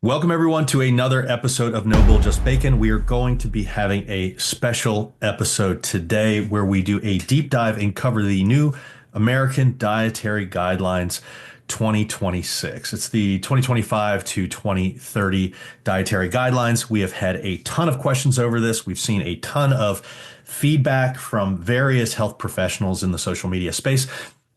Welcome, everyone, to another episode of No Bull, Just Bacon. We are going to be having a special episode today where we do a deep dive and cover the new American Dietary Guidelines 2026. It's the 2025 to 2030 Dietary Guidelines. We have had a ton of questions over this. We've seen a ton of feedback from various health professionals in the social media space.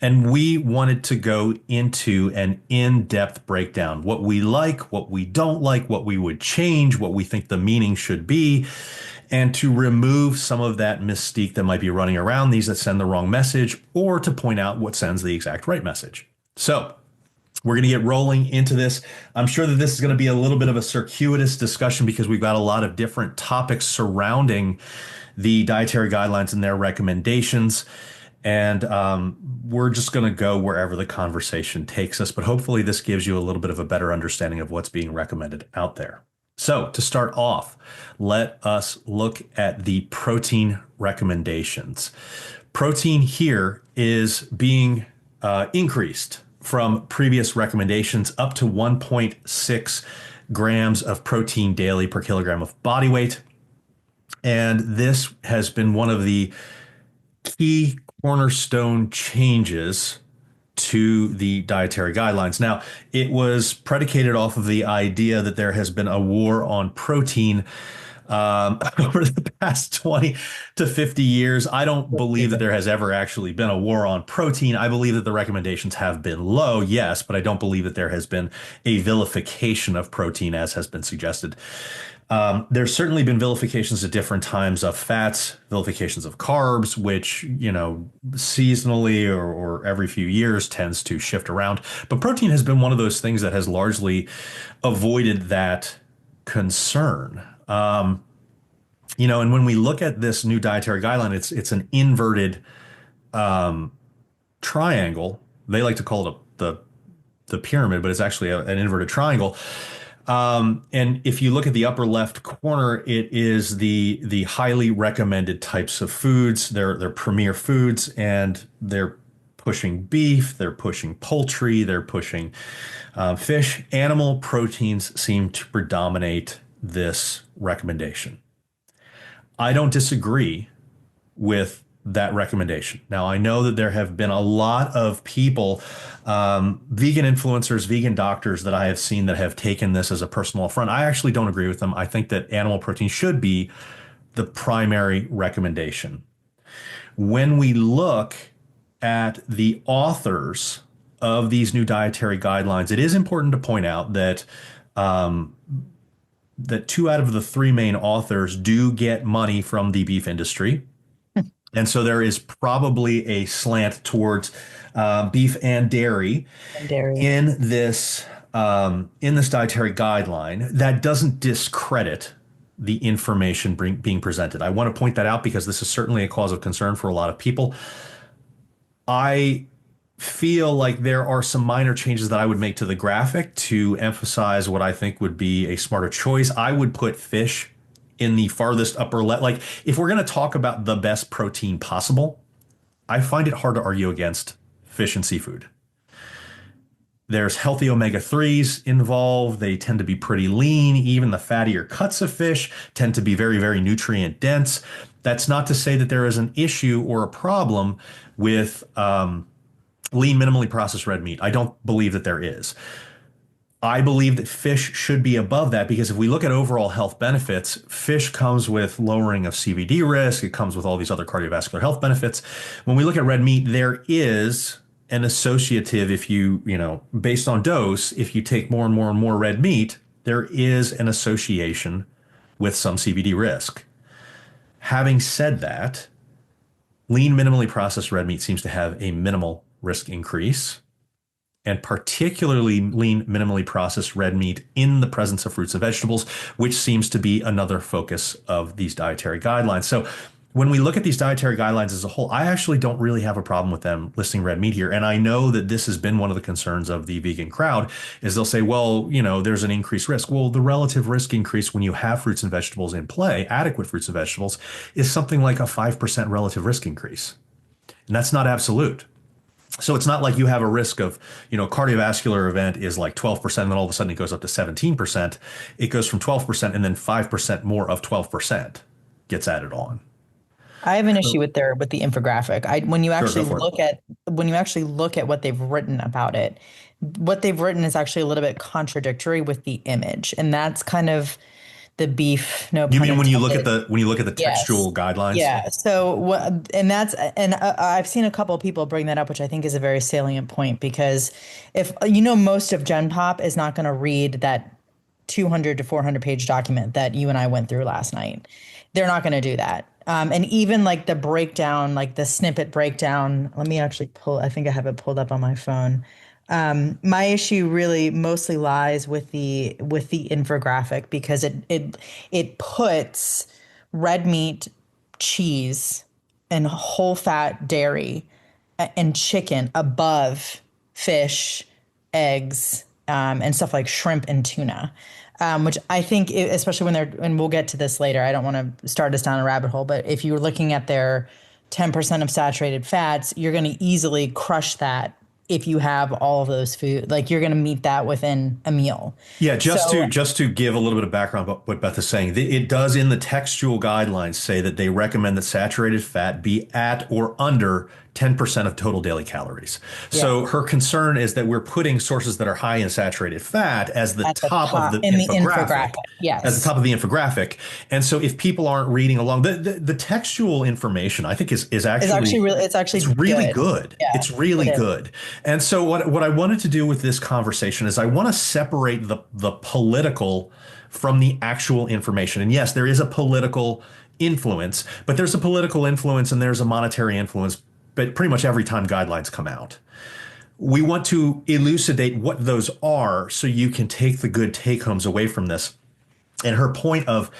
And we wanted to go into an in-depth breakdown, what we like, what we don't like, what we would change, what we think the meaning should be, and to remove some of that mystique that might be running around these that send the wrong message, or to point out what sends the exact right message. So we're going to get rolling into this. I'm sure that this is going to be a little bit of a circuitous discussion because we've got a lot of different topics surrounding the dietary guidelines and their recommendations. And we're just going to go wherever the conversation takes us. But hopefully this gives you a little bit of a better understanding of what's being recommended out there. So to start off, let us look at the protein recommendations. Protein here is being increased from previous recommendations up to 1.6 grams of protein daily per kilogram of body weight. And this has been one of the key cornerstone changes to the dietary guidelines. Now, it was predicated off of the idea that there has been a war on protein over the past 20 to 50 years. I don't believe that there has ever actually been a war on protein. I believe that the recommendations have been low, yes, but I don't believe that there has been a vilification of protein as has been suggested. There's certainly been vilifications at different times of fats, vilifications of carbs, which, seasonally or every few years tends to shift around. But protein has been one of those things that has largely avoided that concern. And when we look at this new dietary guideline, it's an inverted triangle. They like to call it the pyramid, but it's actually an inverted triangle. And if you look at the upper left corner, it is the highly recommended types of foods. They're premier foods, and they're pushing beef, they're pushing poultry, they're pushing fish. Animal proteins seem to predominate this recommendation. I don't disagree with that recommendation. Now, I know that there have been a lot of people, vegan influencers, vegan doctors that I have seen that have taken this as a personal affront. I actually don't agree with them. I think that animal protein should be the primary recommendation. When we look at the authors of these new dietary guidelines, it is important to point out that that 2 out of the 3 main authors do get money from the beef industry. And so there is probably a slant towards beef and dairy in this dietary guideline. That doesn't discredit the information being presented. I want to point that out because this is certainly a cause of concern for a lot of people. I feel like there are some minor changes that I would make to the graphic to emphasize what I think would be a smarter choice. I would put fish in the farthest upper left. Like, if we're going to talk about the best protein possible, I find it hard to argue against fish and seafood. There's healthy omega-3s involved. They tend to be pretty lean. Even the fattier cuts of fish tend to be very, very nutrient dense. That's not to say that there is an issue or a problem with lean, minimally processed red meat. I don't believe that there is. I believe that fish should be above that because if we look at overall health benefits, fish comes with lowering of CVD risk. It comes with all these other cardiovascular health benefits. When we look at red meat, there is an associative, based on dose, if you take more and more and more red meat, there is an association with some CVD risk. Having said that, lean, minimally processed red meat seems to have a minimal risk increase, and particularly lean, minimally processed red meat in the presence of fruits and vegetables, which seems to be another focus of these dietary guidelines. So when we look at these dietary guidelines as a whole, I actually don't really have a problem with them listing red meat here. And I know that this has been one of the concerns of the vegan crowd is they'll say, well, there's an increased risk. Well, the relative risk increase when you have fruits and vegetables in play, adequate fruits and vegetables, is something like a 5% relative risk increase. And that's not absolute. So it's not like you have a risk of, cardiovascular event is like 12%, and then all of a sudden it goes up to 17%. It goes from 12% and then 5% more of 12% gets added on. I have an issue So, with the infographic. When you sure, go actually for it. look at what they've written about it, what they've written is actually a little bit contradictory with the image, and that's kind of the beef, no You pun mean intended. when you look at the Yes. textual guidelines? Yeah. So what, and I've seen a couple of people bring that up, which I think is a very salient point because if most of Gen Pop is not going to read that 200 to 400 page document that you and I went through last night. They're not going to do that. And even like the breakdown, like the snippet breakdown, let me actually I think I have it pulled up on my phone. My issue really mostly lies with the infographic because it puts red meat, cheese, and whole fat dairy and chicken above fish, eggs, and stuff like shrimp and tuna. Which I think, especially when and we'll get to this later. I don't want to start us down a rabbit hole, but if you're looking at their 10% of saturated fats, you're going to easily crush that if you have all of those food. Like you're going to meet that within a meal. Yeah, So just to give a little bit of background about what Beth is saying, it does in the textual guidelines say that they recommend that saturated fat be at or under 10% of total daily calories. yeah, So her concern is that we're putting sources that are high in saturated fat as the at the top of top the in the infographic. infographic. Yes. And so if people aren't reading along, the textual information I think is actually It's it's actually really good. good. Yeah, It's really it is. good. And so what I wanted to do with this conversation is I want to separate the political from the actual information. And yes, there is a political influence, but there's a political influence and there's a monetary influence, but pretty much every time guidelines come out. We want to elucidate what those are so you can take the good take homes away from this. And her point of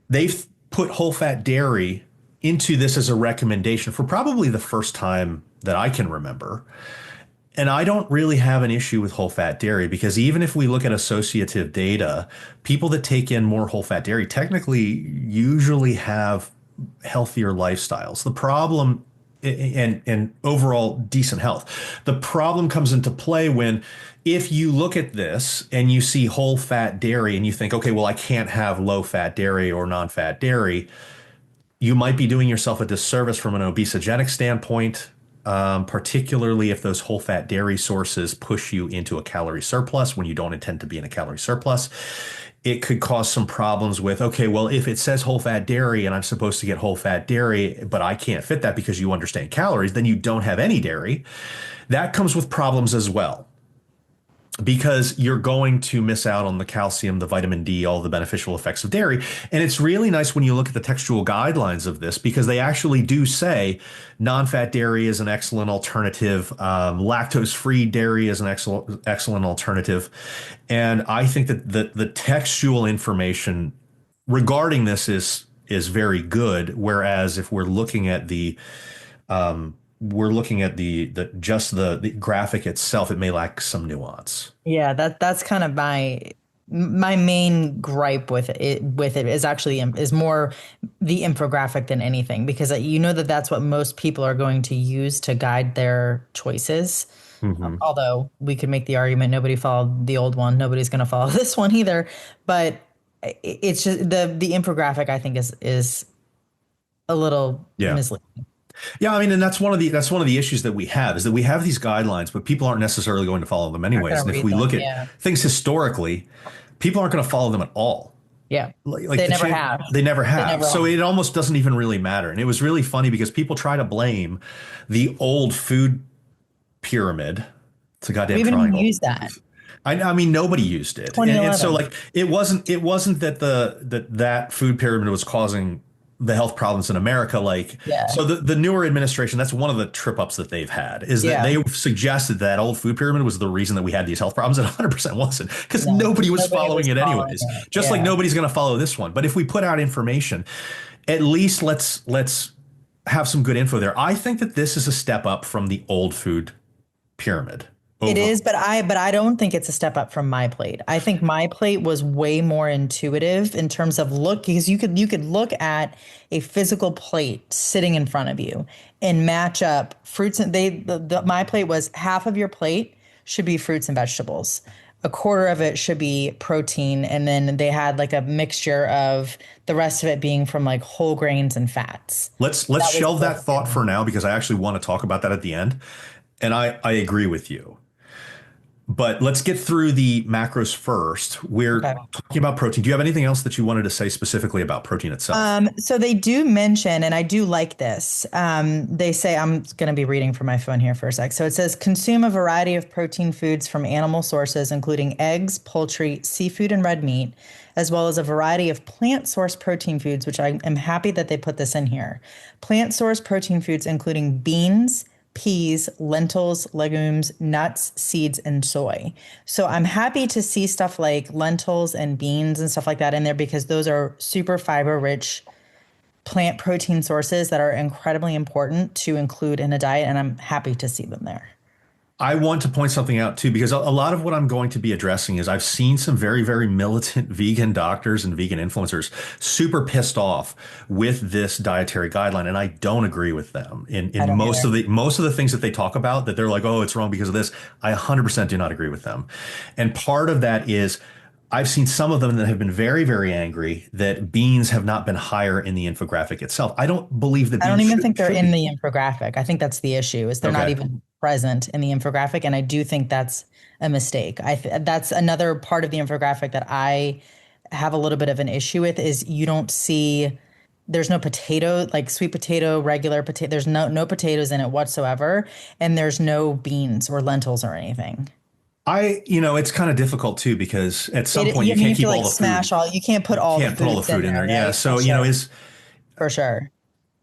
they've put whole fat dairy into this as a recommendation for probably the first time that I can remember. And I don't really have an issue with whole fat dairy because even if we look at associative data, people that take in more whole fat dairy technically usually have healthier lifestyles. The problem and overall decent health. The problem comes into play when if you look at this and you see whole fat dairy and you think, okay, well, I can't have low fat dairy or non-fat dairy, you might be doing yourself a disservice from an obesogenic standpoint, particularly if those whole fat dairy sources push you into a calorie surplus when you don't intend to be in a calorie surplus. It could cause some problems with, okay, well, if it says whole fat dairy and I'm supposed to get whole fat dairy, but I can't fit that because you understand calories, then you don't have any dairy. That comes with problems as well because you're going to miss out on the calcium, the vitamin D, all the beneficial effects of dairy. And it's really nice when you look at the textual guidelines of this because they actually do say non-fat dairy is an excellent alternative. Lactose-free dairy is an excellent alternative. And I think that the textual information regarding this is very good. Whereas if we're looking at the graphic itself, it may lack some nuance. Yeah, that's kind of my main gripe with it is actually is more the infographic than anything because that's what most people are going to use to guide their choices. Hmm. Although we could make the argument nobody followed the old one, nobody's going to follow this one either. But it's just the infographic I think is a little Yeah. misleading. Yeah, I mean, and that's one of the issues that we have is that we have these guidelines, but people aren't necessarily going to follow them Not anyways. going to And if read we them. look at Yeah, things historically, people aren't going to follow them at all. yeah. Like They never have. they never They have. never So have. it almost doesn't even really matter. And it was really funny because people try to blame the old food pyramid. It's a We goddamn haven't even triangle. used that. I mean, nobody used it, and so 2011. like it wasn't that that food pyramid was causing the health problems in America. Like, Yeah, so the newer administration, that's one of the trip ups that they've had is that yeah. they suggested that old food pyramid was the reason that we had these health problems. And 100% wasn't because No, nobody was nobody following was it following anyways. it. Just like Yeah. nobody's going to follow this one. But if we put out information, at least let's have some good info there. I think that this is a step up from the old food pyramid It over. is, but I don't think it's a step up from my plate. I think my plate was way more intuitive in terms of look, because you could look at a physical plate sitting in front of you and match up fruits, and my plate was half of your plate should be fruits and vegetables. A quarter of it should be protein, and then they had like a mixture of the rest of it being from like whole grains and fats. Let's That was shelve that thought for broken. now because I actually want to talk about that at the end. And I agree with you. But let's get through the macros first. We're Okay. talking about protein. Do you have anything else that you wanted to say specifically about protein itself? So they do mention, and I do like this. They say, I'm going to be reading from my phone here for a sec. So it says, consume a variety of protein foods from animal sources, including eggs, poultry, seafood, and red meat, as well as a variety of plant source protein foods, which I am happy that they put this in here. Plant source protein foods, including beans, peas, lentils, legumes, nuts, seeds, and soy. So I'm happy to see stuff like lentils and beans and stuff like that in there because those are super fiber rich plant protein sources that are incredibly important to include in a diet. And I'm happy to see them there. I want to point something out too, because a lot of what I'm going to be addressing is I've seen some very, very militant vegan doctors and vegan influencers super pissed off with this dietary guideline, and I don't agree with them I in don't either. most of the things that they talk about that they're like, oh, it's wrong because of this. I 100% do not agree with them, and part of that is I've seen some of them that have been very, very angry that beans have not been higher in the infographic itself. I don't believe that I don't beans even think they're should in be. the infographic. I think that's the issue is they're not Okay. even present in the infographic. And I do think that's a mistake. That's another part of the infographic that I have a little bit of an issue with is you don't see there's no potato, like sweet potato, regular potato. There's no potatoes in it whatsoever. And there's no beans or lentils or anything. It's kind of difficult too because at some point I you mean, you can't have to keep all like the food. smash all, you can't put You all the can't put all the foods food in in there, there. Yeah. right? For So, sure. is For sure.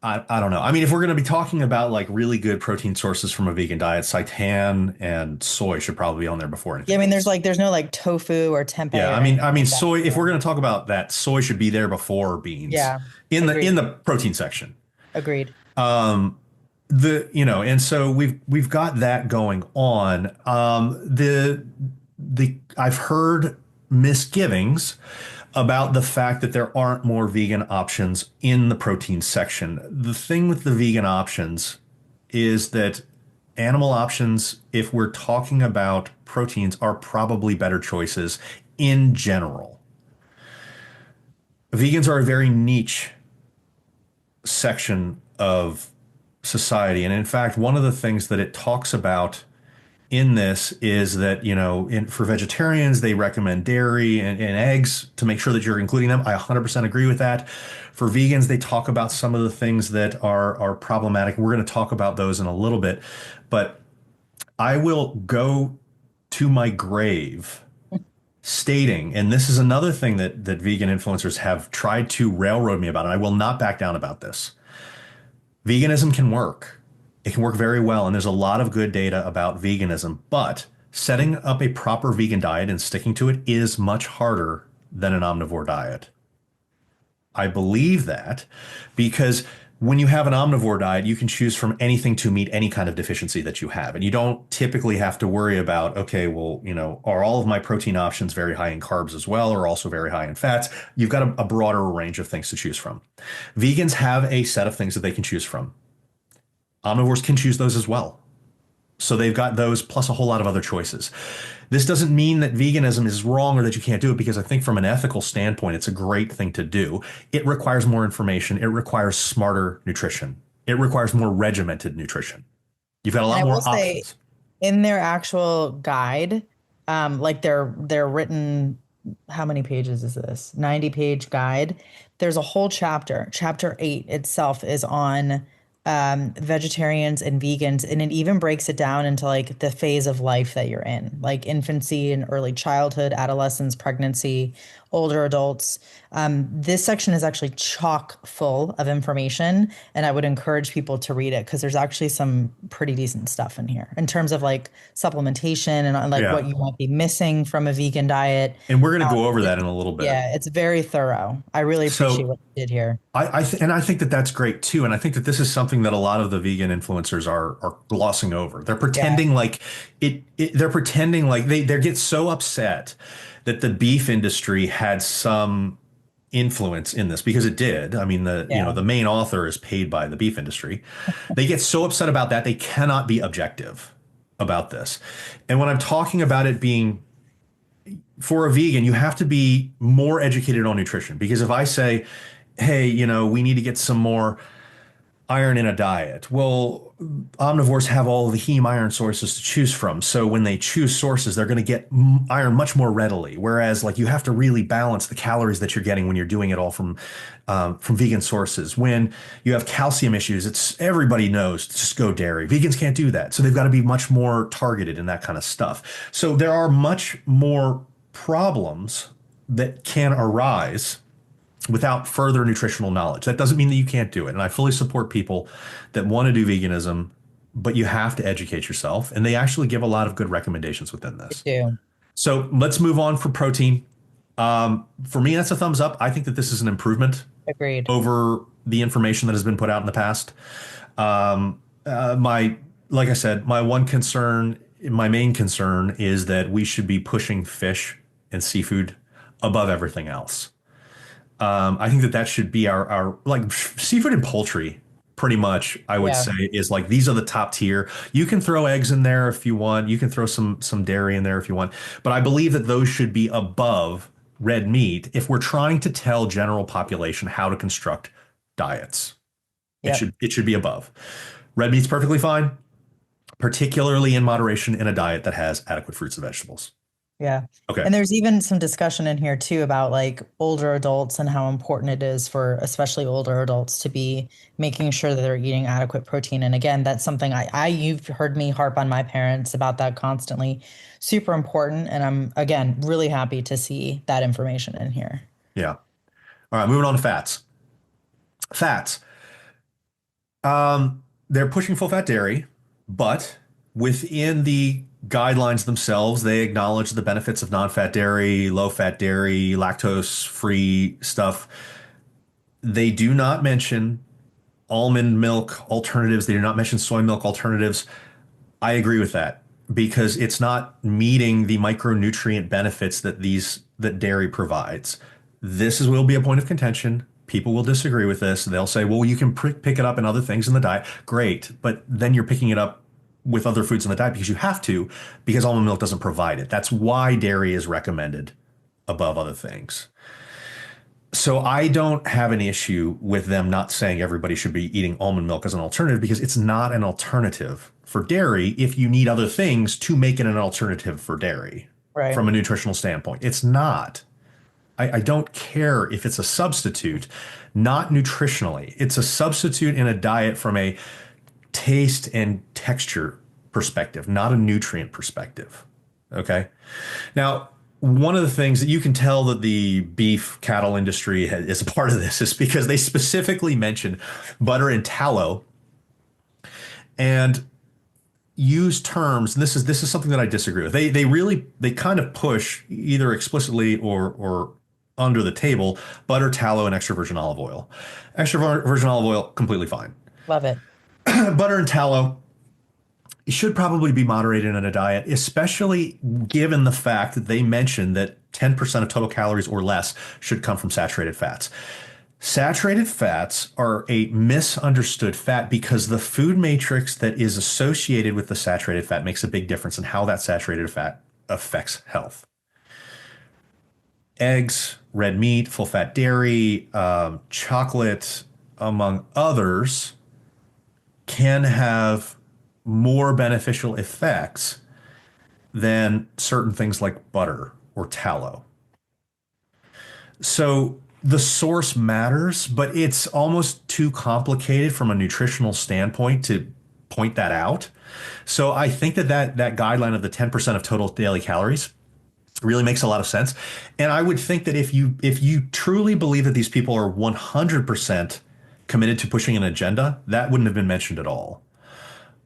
I don't know. I mean, if we're going to be talking about like really good protein sources from a vegan diet, seitan and soy should probably be on there before Yeah, I anything mean, else. there's no like tofu or tempeh Yeah, or anything I mean, like that. soy. If we're So, going to talk about that, soy should be there before beans yeah, in agreed. the protein section. Agreed. And so we've got that going on. The I've heard misgivings about the fact that there aren't more vegan options in the protein section. The thing with the vegan options is that animal options, if we're talking about proteins, are probably better choices in general. Vegans are a very niche section of society. And in fact, one of the things that it talks about in this is that, for vegetarians, they recommend dairy and eggs to make sure that you're including them. I 100% agree with that. For vegans, they talk about some of the things that are problematic. We're going to talk about those in a little bit, but I will go to my grave stating, and this is another thing that vegan influencers have tried to railroad me about, and I will not back down about this. Veganism can work. It can work very well, and there's a lot of good data about veganism, but setting up a proper vegan diet and sticking to it is much harder than an omnivore diet. I believe that because when you have an omnivore diet, you can choose from anything to meet any kind of deficiency that you have. And you don't typically have to worry about, okay, well, are all of my protein options very high in carbs as well, or also very high in fats? You've got a broader range of things to choose from. Vegans have a set of things that they can choose from. Omnivores can choose those as well. So they've got those plus a whole lot of other choices. This doesn't mean that veganism is wrong or that you can't do it because I think from an ethical standpoint, it's a great thing to do. It requires more information. It requires smarter nutrition. It requires more regimented nutrition. You've got a And lot I will more say options. in their actual guide, like their written, how many pages is this? 90-page guide. There's a whole chapter. Chapter 8 itself is on vegetarians and vegans, and it even breaks it down into like the phase of life that you're in, like infancy and early childhood, adolescence, pregnancy, older adults. This section is actually chock full of information, and I would encourage people to read it because there's actually some pretty decent stuff in here in terms of like supplementation and like what Yeah. you might be missing from a vegan diet. And we're going to go over that in a little bit. Yeah, it's very thorough. I really appreciate So what you did here. and I think that that's great too. And I think that this is something that a lot of the vegan influencers are glossing over. They're Yeah, pretending like they're pretending like they get so upset that the beef industry had some influence in this because it did. I mean, yeah, the main author is paid by the beef industry. They get so upset about that they cannot be objective about this. And when I'm talking about it being for a vegan, you have to be more educated on nutrition because if I say, hey, we need to get some more iron in a diet. Well, omnivores have all the heme iron sources to choose from. So when they choose sources, they're going to get iron much more readily. Whereas like you have to really balance the calories that you're getting when you're doing it all from vegan sources. When you have calcium issues, it's everybody knows just go dairy. Vegans can't do that. So they've got to be much more targeted in that kind of stuff. So there are much more problems that can arise without further nutritional knowledge. That doesn't mean that you can't do it. And I fully support people that want to do veganism, but you have to educate yourself. And they actually give a lot of good recommendations within I this. do. So let's move on for protein. For me, that's a thumbs up. I think that this is an improvement Agreed. over the information that has been put out in the past. Like I said, my main concern is that we should be pushing fish and seafood above everything else. I think that that should be our like seafood and poultry. Pretty much, I would Yeah. say is like these are the top tier. You can throw eggs in there if you want. You can throw some dairy in there if you want. But I believe that those should be above red meat if we're trying to tell general population how to construct diets. Yep. It should be above. Red meat's perfectly fine, particularly in moderation in a diet that has adequate fruits and vegetables. Yeah. Okay. And there's even some discussion in here too about like older adults and how important it is for especially older adults to be making sure that they're eating adequate protein. And again, that's something you've heard me harp on my parents about that constantly. Super important. And I'm again really happy to see that information in here. Yeah. All right, moving on to fats. Fats. They're pushing full fat dairy, but within the guidelines themselves, they acknowledge the benefits of non-fat dairy, low-fat dairy, lactose-free stuff. They do not mention almond milk alternatives. They do not mention soy milk alternatives. I agree with that because it's not meeting the micronutrient benefits that dairy provides. Will be a point of contention. People will disagree with this. They'll say, well, you can pick it up in other things in the diet. Great. But then you're picking it up with other foods in the diet because you have to, because almond milk doesn't provide it. That's why dairy is recommended above other things. So I don't have an issue with them not saying everybody should be eating almond milk as an alternative because it's not an alternative for dairy if you need other things to make it an alternative for dairy Right. from a nutritional standpoint. It's not. I don't care if it's a substitute, not nutritionally. It's a substitute in a diet from a taste and texture perspective, not a nutrient perspective. Okay. Now, one of the things that you can tell that the beef cattle industry is a part of this is because they specifically mention butter and tallow and use terms. And this is something that I disagree with. They kind of push either explicitly or under the table butter, tallow, and extra virgin olive oil. Extra virgin olive oil, completely fine. Love it. Butter and tallow should probably be moderated in a diet, especially given the fact that they mention that 10% of total calories or less should come from saturated fats. Saturated fats are a misunderstood fat because the food matrix that is associated with the saturated fat makes a big difference in how that saturated fat affects health. Eggs, red meat, full fat dairy, chocolate, among others, can have more beneficial effects than certain things like butter or tallow. So the source matters, but it's almost too complicated from a nutritional standpoint to point that out. So I think that guideline of the 10% of total daily calories It really makes a lot of sense. And I would think that if you truly believe that these people are 100% committed to pushing an agenda, that wouldn't have been mentioned at all.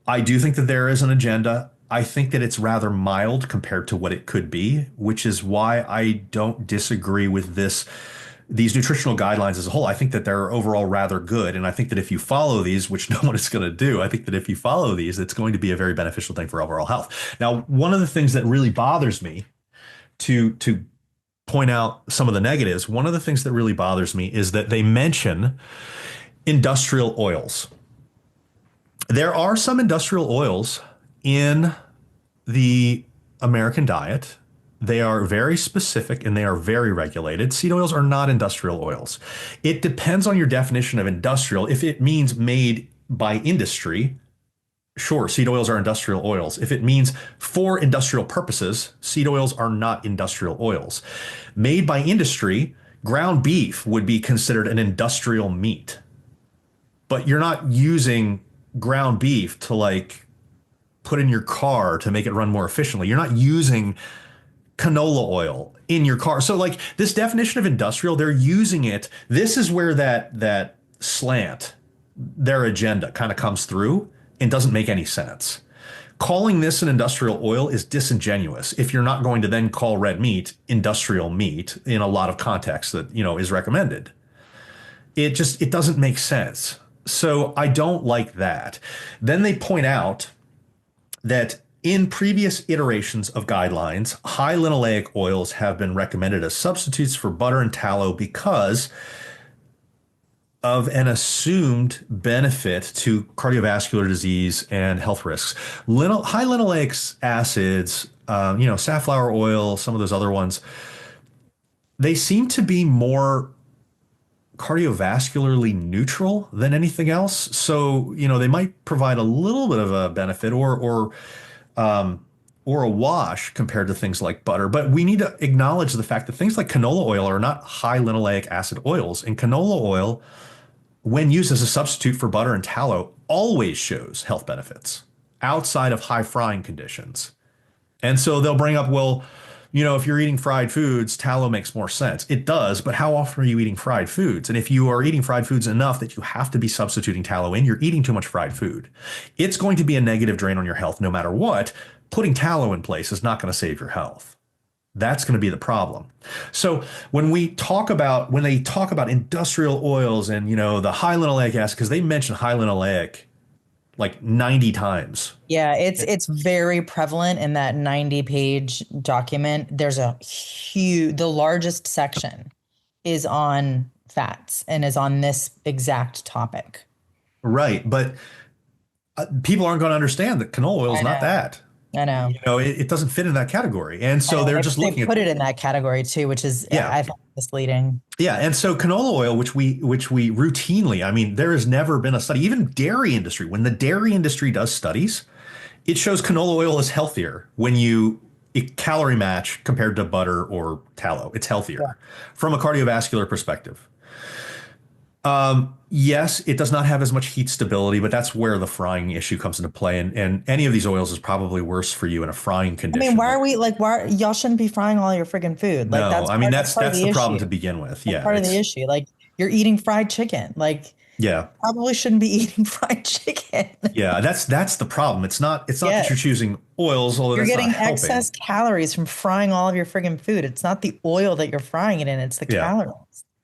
I do think that there is an agenda. I think that it's rather mild compared to what it could be, which is why I don't disagree with these nutritional guidelines as a whole. I think that they're overall rather good. And I think that if you follow these, which no one is going to do, I think that if you follow these, it's going to be a very beneficial thing for overall health. Now, one of the things that really bothers me to point out some of the negatives, one of the things that really bothers me is that they mention industrial oils. There are some industrial oils in the American diet. They are very specific and they are very regulated. Seed oils are not industrial oils. It depends on your definition of industrial. If it means made by industry, sure, seed oils are industrial oils. If it means for industrial purposes, seed oils are not industrial oils. Made by industry, ground beef would be considered an industrial meat. But you're not using ground beef to like put in your car to make it run more efficiently. You're not using canola oil in your car. So like this definition of industrial, they're using it. This is where that slant, their agenda kind of comes through and doesn't make any sense. Calling this an industrial oil is disingenuous if you're not going to then call red meat industrial meat in a lot of contexts that, is recommended. It doesn't make sense. So I don't like that. Then they point out that in previous iterations of guidelines, high linoleic oils have been recommended as substitutes for butter and tallow because of an assumed benefit to cardiovascular disease and health risks. High linoleic acids, safflower oil, some of those other ones, they seem to be more cardiovascularly neutral than anything else. So, they might provide a little bit of a benefit or a wash compared to things like butter. But we need to acknowledge the fact that things like canola oil are not high linoleic acid oils. And canola oil, when used as a substitute for butter and tallow, always shows health benefits outside of high frying conditions. And so they'll bring up, well, if you're eating fried foods, tallow makes more sense. It does, but how often are you eating fried foods? And if you are eating fried foods enough that you have to be substituting tallow in, you're eating too much fried food. It's going to be a negative drain on your health no matter what. Putting tallow in place is not going to save your health. That's going to be the problem. So when they talk about industrial oils and, the high linoleic acid, because they mention high linoleic like 90 times. Yeah, it's very prevalent in that 90-page document. There's the largest section is on fats and is on this exact topic. Right, but people aren't going to understand that canola oil is not that. I know. It doesn't fit in that category. And so they're just looking at put it in that category too, which is, I find misleading. Yeah. And so canola oil, which we routinely, there has never been a study, even dairy industry, when the dairy industry does studies, it shows canola oil is healthier when you calorie match compared to butter or tallow. It's healthier from a cardiovascular perspective. Yes, it does not have as much heat stability, but that's where the frying issue comes into play. And any of these oils is probably worse for you in a frying condition. Why y'all shouldn't be frying all your friggin' food? Like, no, that's the problem to begin with. That's part of the issue. Like, you're eating fried chicken. Like, probably shouldn't be eating fried chicken. Yeah, that's the problem. It's not that you're choosing oils, although you're getting excess calories from frying all of your friggin' food. It's not the oil that you're frying it in, it's the calories.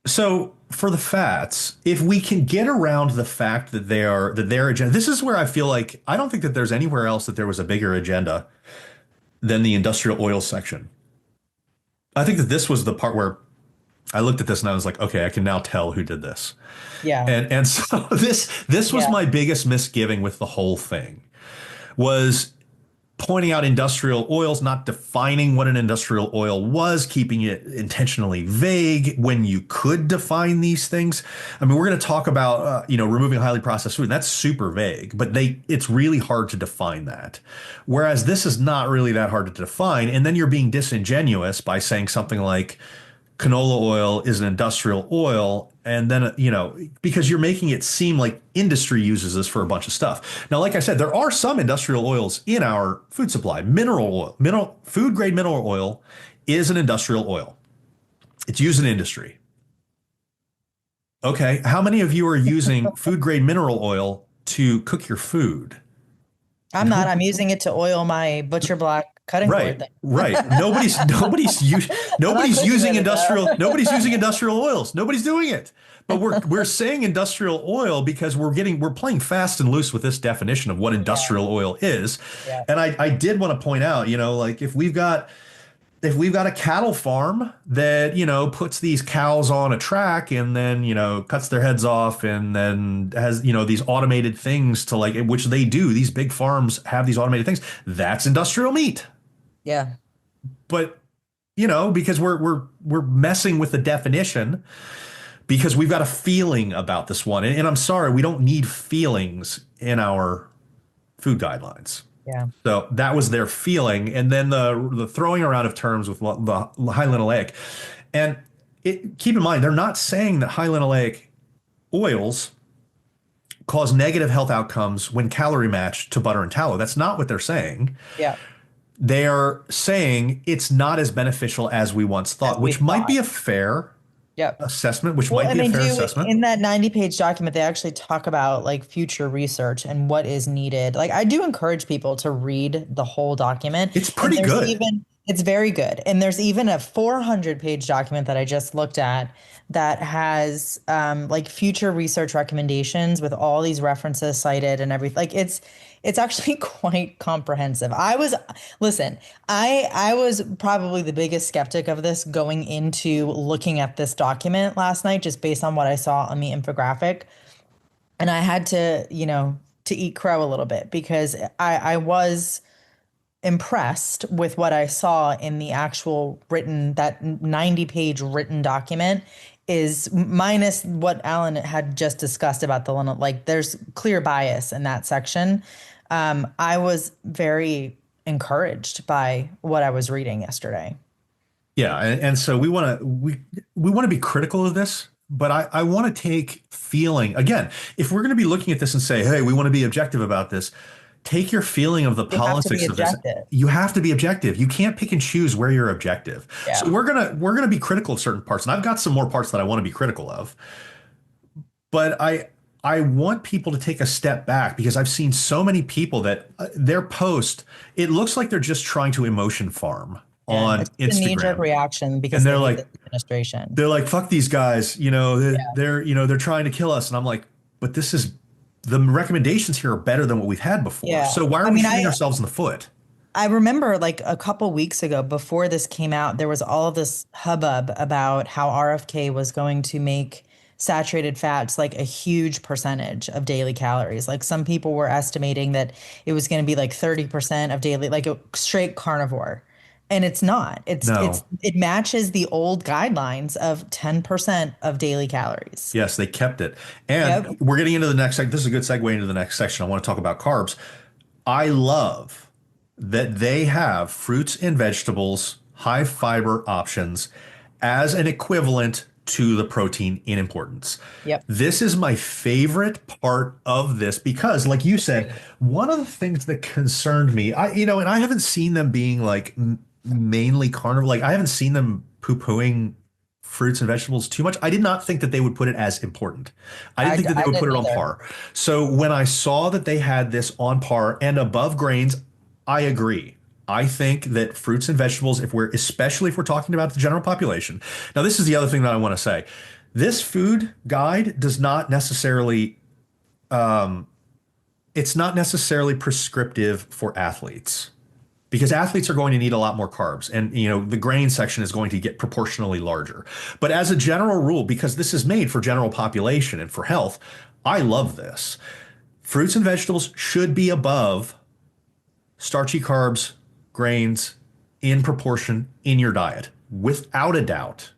So for the fats, if we can get around the fact that their agenda, this is where I feel like I don't think that there's anywhere else that there was a bigger agenda than the industrial oil section. I think that this was the part where I looked at this and I was like, okay, I can now tell who did this. Yeah. And so this was my biggest misgiving with the whole thing, was pointing out industrial oils, not defining what an industrial oil was, keeping it intentionally vague when you could define these things. I mean, we're going to talk about, removing highly processed food. That's super vague, but it's really hard to define that. Whereas this is not really that hard to define. And then you're being disingenuous by saying something like canola oil is an industrial oil. And then, because you're making it seem like industry uses this for a bunch of stuff. Now, like I said, there are some industrial oils in our food supply. Food grade mineral oil is an industrial oil. It's used in industry. Okay, how many of you are using food grade mineral oil to cook your food? I'm not. No. I'm using it to oil my butcher block cutting board Right, thing. right. I'm not Nobody's cooking using with it though. nobody's using industrial oils. Nobody's doing it. But we're saying industrial oil because we're playing fast and loose with this definition of what Yeah, industrial oil is. yeah, And I did want to point out, like if we've got a cattle farm that, puts these cows on a track and then, cuts their heads off and then has, these automated things to like, which they do, these big farms have these automated things. That's industrial meat. yeah. But, because we're messing with the definition because we've got a feeling about this one. And I'm sorry, we don't need feelings in our food guidelines. Yeah. So that was their feeling, and then the throwing around of terms with the high linoleic, and keep in mind they're not saying that high linoleic oils cause negative health outcomes when calorie matched to butter and tallow. That's not what they're saying. Yeah. They are saying it's not as beneficial as we once As thought, we which might thought. be a fair Yep. assessment, which Well, might and be a they fair do assessment. in that 90-page document, they actually talk about like future research and what is needed. Like I do encourage people to read the whole document. It's And pretty good. it's very good. And there's even a 400-page document that I just looked at that has like future research recommendations with all these references cited and everything. Like it's actually quite comprehensive. Listen, I was probably the biggest skeptic of this going into looking at this document last night, just based on what I saw on the infographic. And I had to, to eat crow a little bit because I was impressed with what I saw in the actual that 90-page written document is minus what Allan had just discussed about like there's clear bias in that section. I was very encouraged by what I was reading yesterday. Yeah, and so we want to be critical of this, but I want to take feeling again. If we're going to be looking at this and say, "Hey, we want to be objective about this," take your feeling of the You have to be politics of this. objective. You have to be objective. You can't pick and choose where you're objective. Yeah. So we're gonna be critical of certain parts, and I've got some more parts that I want to be critical of. But I want people to take a step back because I've seen so many people that their post, it looks like they're just trying to emotion farm Yeah, on it's a knee-jerk Instagram. reaction because And they hate the administration. they're like, fuck these guys, they're trying to kill us. And I'm like, but the recommendations here are better than what we've had before. Yeah. So why are I we mean, shooting ourselves in the foot? I remember like a couple weeks ago before this came out, there was all of this hubbub about how RFK was going to make saturated fats like a huge percentage of daily calories. Like some people were estimating that it was going to be like 30% of daily, like a straight carnivore. And it's not. No. It matches the old guidelines of 10% of daily calories. Yes, they kept it. And Yep. we're getting into the next section. This is a good segue into the next section. I want to talk about carbs. I love that they have fruits and vegetables, high fiber options as an equivalent to the protein in importance. Yep. This is my favorite part of this because, like you said, one of the things that concerned me, and I haven't seen them being like mainly carnivore. Like I haven't seen them poo-pooing fruits and vegetables too much. I did not think that they would put it as important. I didn't think that they would put it on par. So when I saw that they had this on par and above grains, I agree. I think that fruits and vegetables, especially if we're talking about the general population. Now, this is the other thing that I want to say. This food guide does not necessarily, it's not necessarily prescriptive for athletes because athletes are going to need a lot more carbs and, the grain section is going to get proportionally larger. But as a general rule, because this is made for general population and for health, I love this. Fruits and vegetables should be above starchy carbs, grains in proportion in your diet, without a doubt.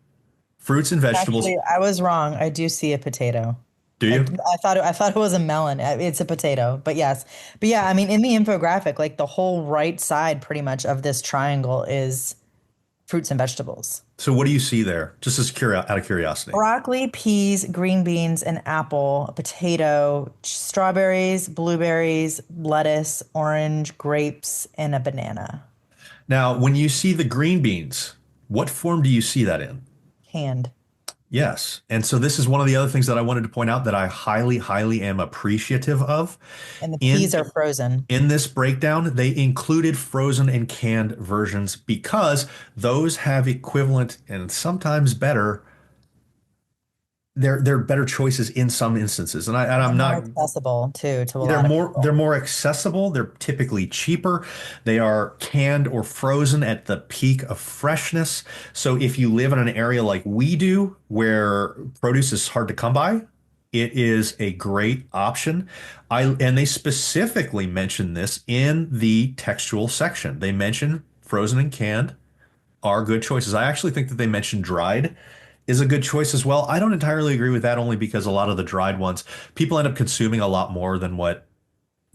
Fruits and vegetables. Actually, I was wrong. I do see a potato. Do you? I thought it was a melon. It's a potato, but yes. But yeah, I mean, in the infographic, like the whole right side pretty much of this triangle is fruits and vegetables. So what do you see there? Just out of curiosity. Broccoli, peas, green beans, an apple, a potato, strawberries, blueberries, lettuce, orange, grapes, and a banana. Now, when you see the green beans, What form do you see that in? Canned. Yes. And so this is one of the other things that I wanted to point out that I highly, highly am appreciative of. And the peas In are frozen. in this breakdown, they included frozen and canned versions because those have equivalent and sometimes better. They're better choices in some instances. And They're I'm more not accessible too to a they're lot of more they're people. more accessible. They're typically cheaper. They are canned or frozen at the peak of freshness. So if you live in an area like we do, where produce is hard to come by, it is a great option. And they specifically mention this in the textual section. They mention frozen and canned are good choices. I actually think that they mentioned dried is a good choice as well. I don't entirely agree with that only because a lot of the dried ones, people end up consuming a lot more than what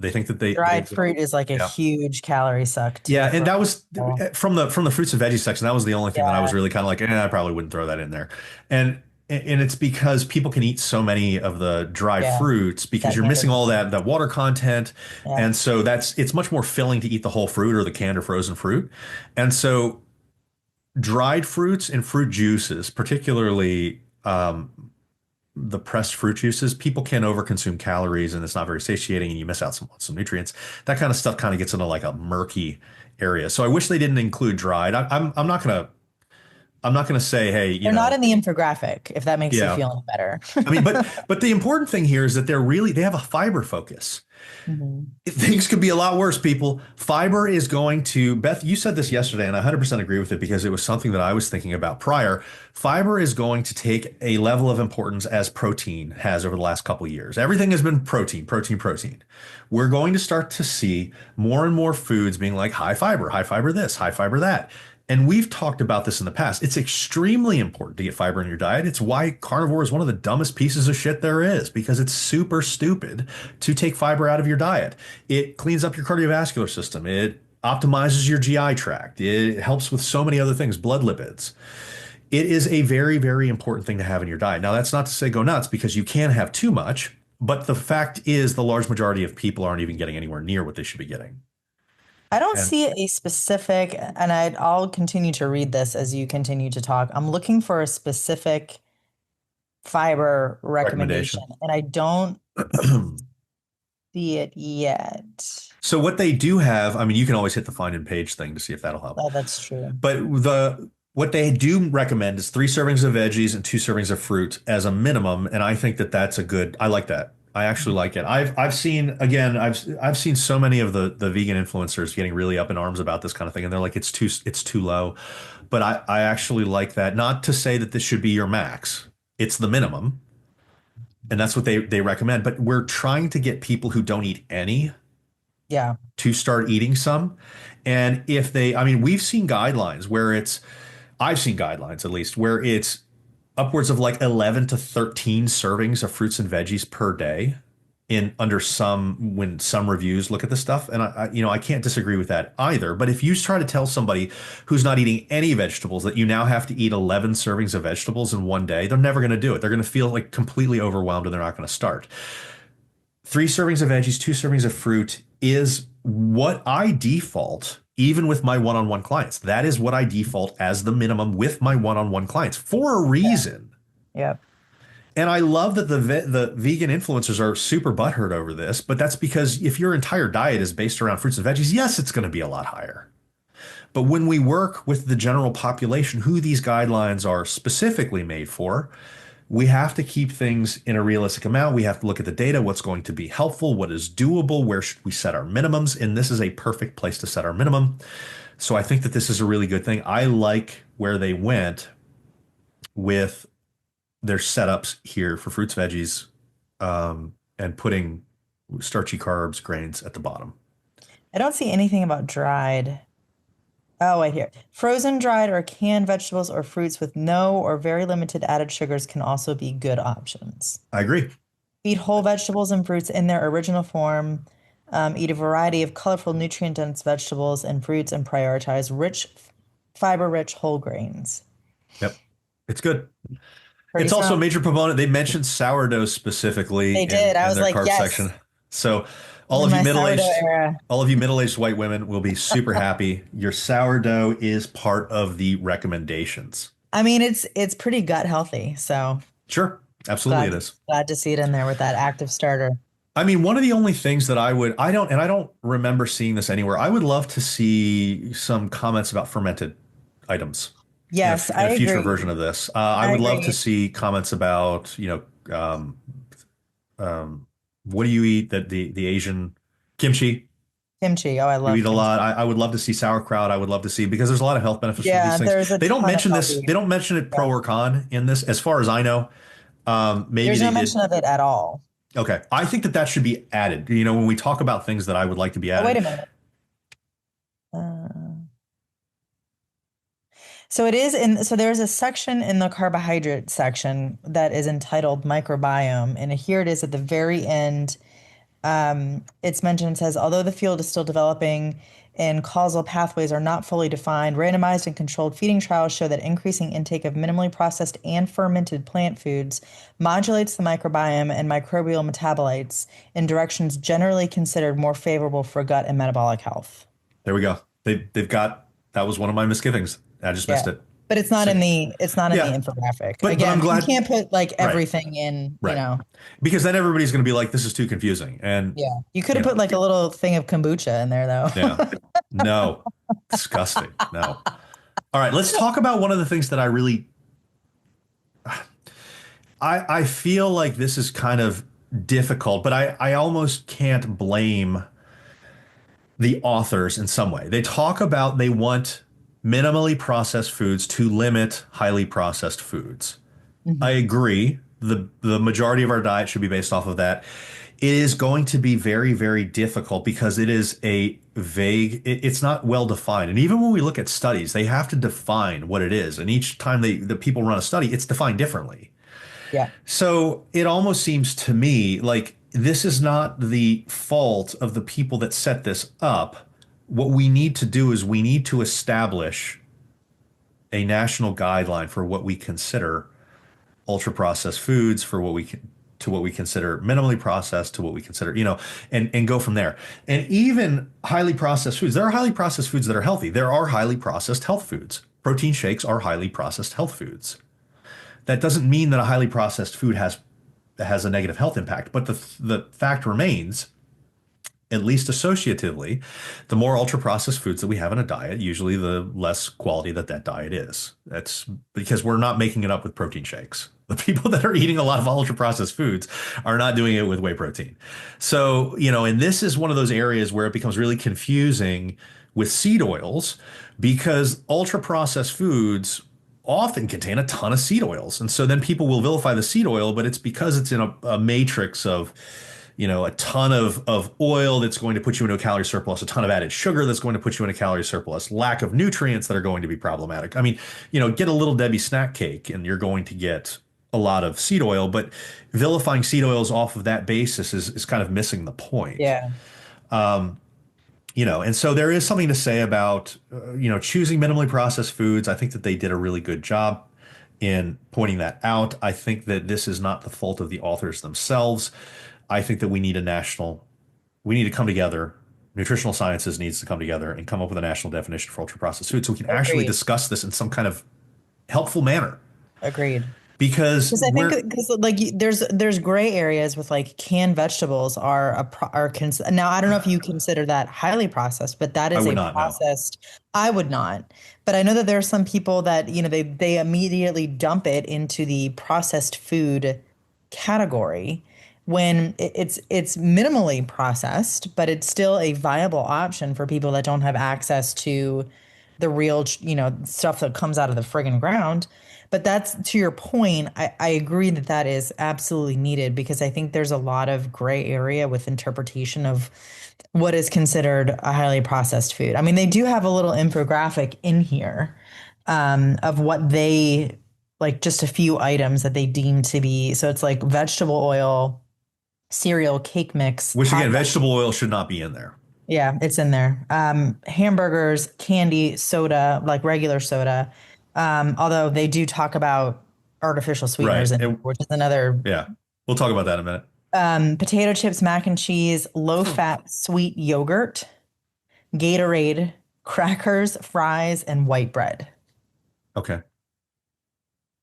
they think that they Dried fruit is like a yeah. huge calorie suck too Yeah, and for that was people. from the fruits and veggies section. That was the only thing that I was Yeah, really kind of like, I probably wouldn't throw that in there. And and it's because people can eat so many of the dried yeah. fruits because That you're missing all 100%. that water content. Yeah. And so it's much more filling to eat the whole fruit or the canned or frozen fruit. And so dried fruits and fruit juices, particularly the pressed fruit juices, people can overconsume calories and it's not very satiating and you miss out some nutrients. That kind of stuff kind of gets into like a murky area. So I wish they didn't include dried. I'm not gonna say, hey, They're not in the infographic, if that makes you yeah. feel any better. I mean, but the important thing here is that they have a fiber focus. Mhm. Things could be a lot worse, people. Fiber is going to, Beth, you said this yesterday, and I 100% agree with it because it was something that I was thinking about prior. Fiber is going to take a level of importance as protein has over the last couple of years. Everything has been protein, protein, protein. We're going to start to see more and more foods being like high fiber this, high fiber that. And we've talked about this in the past. It's extremely important to get fiber in your diet. It's why carnivore is one of the dumbest pieces of shit there is because it's super stupid to take fiber out of your diet. It cleans up your cardiovascular system. It optimizes your GI tract. It helps with so many other things, blood lipids. It is a very, very important thing to have in your diet. Now, that's not to say go nuts because you can have too much, but the fact is the large majority of people aren't even getting anywhere near what they should be getting. I don't And see a specific, and I'll continue to read this as you continue to talk. I'm looking for a specific fiber recommendation, recommendation. and I don't see it yet. So what they do have, I mean, you can always hit the find and page thing to see if that'll help. Oh, that's true. But what they do recommend is 3 servings of veggies and 2 servings of fruit as a minimum, and I think that that's a good. I like that. I actually like it. I've seen again. I've seen so many of the vegan influencers getting really up in arms about this kind of thing, and they're like, it's too low. But I actually like that. Not to say that this should be your max. It's the minimum, and that's what they recommend. But we're trying to get people who don't eat any Yeah. to start eating some. And if they, I mean, I've seen guidelines at least where it's upwards of like 11 to 13 servings of fruits and veggies per day when some reviews look at the stuff. And I can't disagree with that either. But if you try to tell somebody who's not eating any vegetables that you now have to eat 11 servings of vegetables in one day, they're never going to do it. They're going to feel like completely overwhelmed and they're not going to start. 3 servings of veggies, 2 servings of fruit is what I default, even with my one on one clients. That is what I default as the minimum with my one on one clients for a Yeah. reason. Yep. And I love that the vegan influencers are super butthurt over this, but that's because if your entire diet is based around fruits and veggies, yes, it's going to be a lot higher. But when we work with the general population, who these guidelines are specifically made for, we have to keep things in a realistic amount. We have to look at the data, what's going to be helpful, what is doable, where should we set our minimums, and this is a perfect place to set our minimum. So I think that this is a really good thing. I like where they went with their setups here for fruits, veggies, and putting starchy carbs, grains at the bottom. I don't see anything about dried. Oh, I hear. Frozen, dried, or canned vegetables or fruits with no or very limited added sugars can also be good options. I agree. Eat whole vegetables and fruits in their original form. Eat a variety of colorful, nutrient-dense vegetables and fruits, and prioritize fiber-rich whole grains. Yep. It's good. Pretty It's also a strong. major proponent. They mentioned sourdough specifically They did. I in was their like, carb yes. section. So All in of you my sourdough middle-aged, era. all of you middle-aged white women will be super happy. Your sourdough is part of the recommendations. I mean, it's pretty gut healthy, so Sure, absolutely it glad is. glad to see it in there with that active starter. I mean, one of the only things that I don't remember seeing this anywhere. I would love to see some comments about fermented items Yes, in I a future agree. version of this. I I would love to agree. see comments about, um, what do you eat that the Asian kimchi Kimchi. Oh, I you love eat a kimchi. lot. I would love to see sauerkraut. I would love to see because there's a lot of health benefits for these Yeah, things. there's a They don't ton of mention this. healthy. They don't mention it Yeah. pro or con in this, as far as I know. Maybe There's no they mention did. of it at all. Okay, I think that that should be added. When we talk about things that I would like to be Oh, wait added, a minute. Uh, so it is in, so there's a section in the carbohydrate section that is entitled microbiome. And here it is at the very end. It's mentioned, it says, although the field is still developing and causal pathways are not fully defined, randomized and controlled feeding trials show that increasing intake of minimally processed and fermented plant foods modulates the microbiome and microbial metabolites in directions generally considered more favorable for gut and metabolic health. there we go. They've got that was one of my misgivings. I just Yeah. missed it. But it's not So in the yeah, infographic. but I'm Again, you glad. can't put like Right, everything in, right, because then everybody's going to be like, "This is too confusing," and yeah. You could you have know, put like a little thing of kombucha in there yeah, though. no, disgusting. No. All right, let's talk about one of the things that I feel like this is kind of difficult, but I almost can't blame the authors in some way. They talk about they want minimally processed foods to limit highly processed foods. I Mhm. agree. The majority of our diet should be based off of that. It is going to be very, very difficult because it is a vague, it's not well defined. And even when we look at studies, they have to define what it is. And each time the people run a study, it's defined differently. Yeah. So it almost seems to me like this is not the fault of the people that set this up. What we need to do is we need to establish a national guideline for what we consider ultra processed foods, for what we can, to what we consider minimally processed, to what we consider, and go from there. And even highly processed foods, there are highly processed foods that are healthy. There are highly processed health foods. Protein shakes are highly processed health foods. That doesn't mean that a highly processed food has a negative health impact, but the fact remains, at least associatively, the more ultra processed foods that we have in a diet, usually the less quality that diet is. That's because we're not making it up with protein shakes. The people that are eating a lot of ultra processed foods are not doing it with whey protein. So, and this is one of those areas where it becomes really confusing with seed oils because ultra processed foods often contain a ton of seed oils. And so then people will vilify the seed oil, but it's because it's in a matrix of a ton of oil that's going to put you into a calorie surplus, a ton of added sugar that's going to put you in a calorie surplus, lack of nutrients that are going to be problematic. I mean, get a little Debbie snack cake and you're going to get a lot of seed oil, but vilifying seed oils off of that basis is kind of missing the point. Yeah. And so there is something to say about, choosing minimally processed foods. I think that they did a really good job in pointing that out. I think that this is not the fault of the authors themselves. I think that we need to come together. Nutritional sciences needs to come together and come up with a national definition for ultra processed food so we can actually Agreed. discuss this in some kind of helpful manner. Agreed. Because Because I think because like there's gray areas with like canned vegetables are now I don't know if you consider that highly processed, but that I is would a not know. processed. I would not, but I know that there are some people that they immediately dump it into the processed food category when it's minimally processed, but it's still a viable option for people that don't have access to the real, stuff that comes out of the friggin' ground. But that's to your point. I agree that that is absolutely needed because I think there's a lot of gray area with interpretation of what is considered a highly processed food. I mean, they do have a little infographic in here of what they like, just a few items that they deem to be. So it's like vegetable oil, cereal, cake mix, Which hot again, dog. vegetable oil should not be in there. Yeah, it's in there. Hamburgers, candy, soda, like regular soda. Although they do talk about artificial Right. sweeteners in, which is another. Yeah. We'll talk about that in a minute. Potato chips, mac and cheese, low fat sweet yogurt, Gatorade, crackers, fries, and white bread. Okay.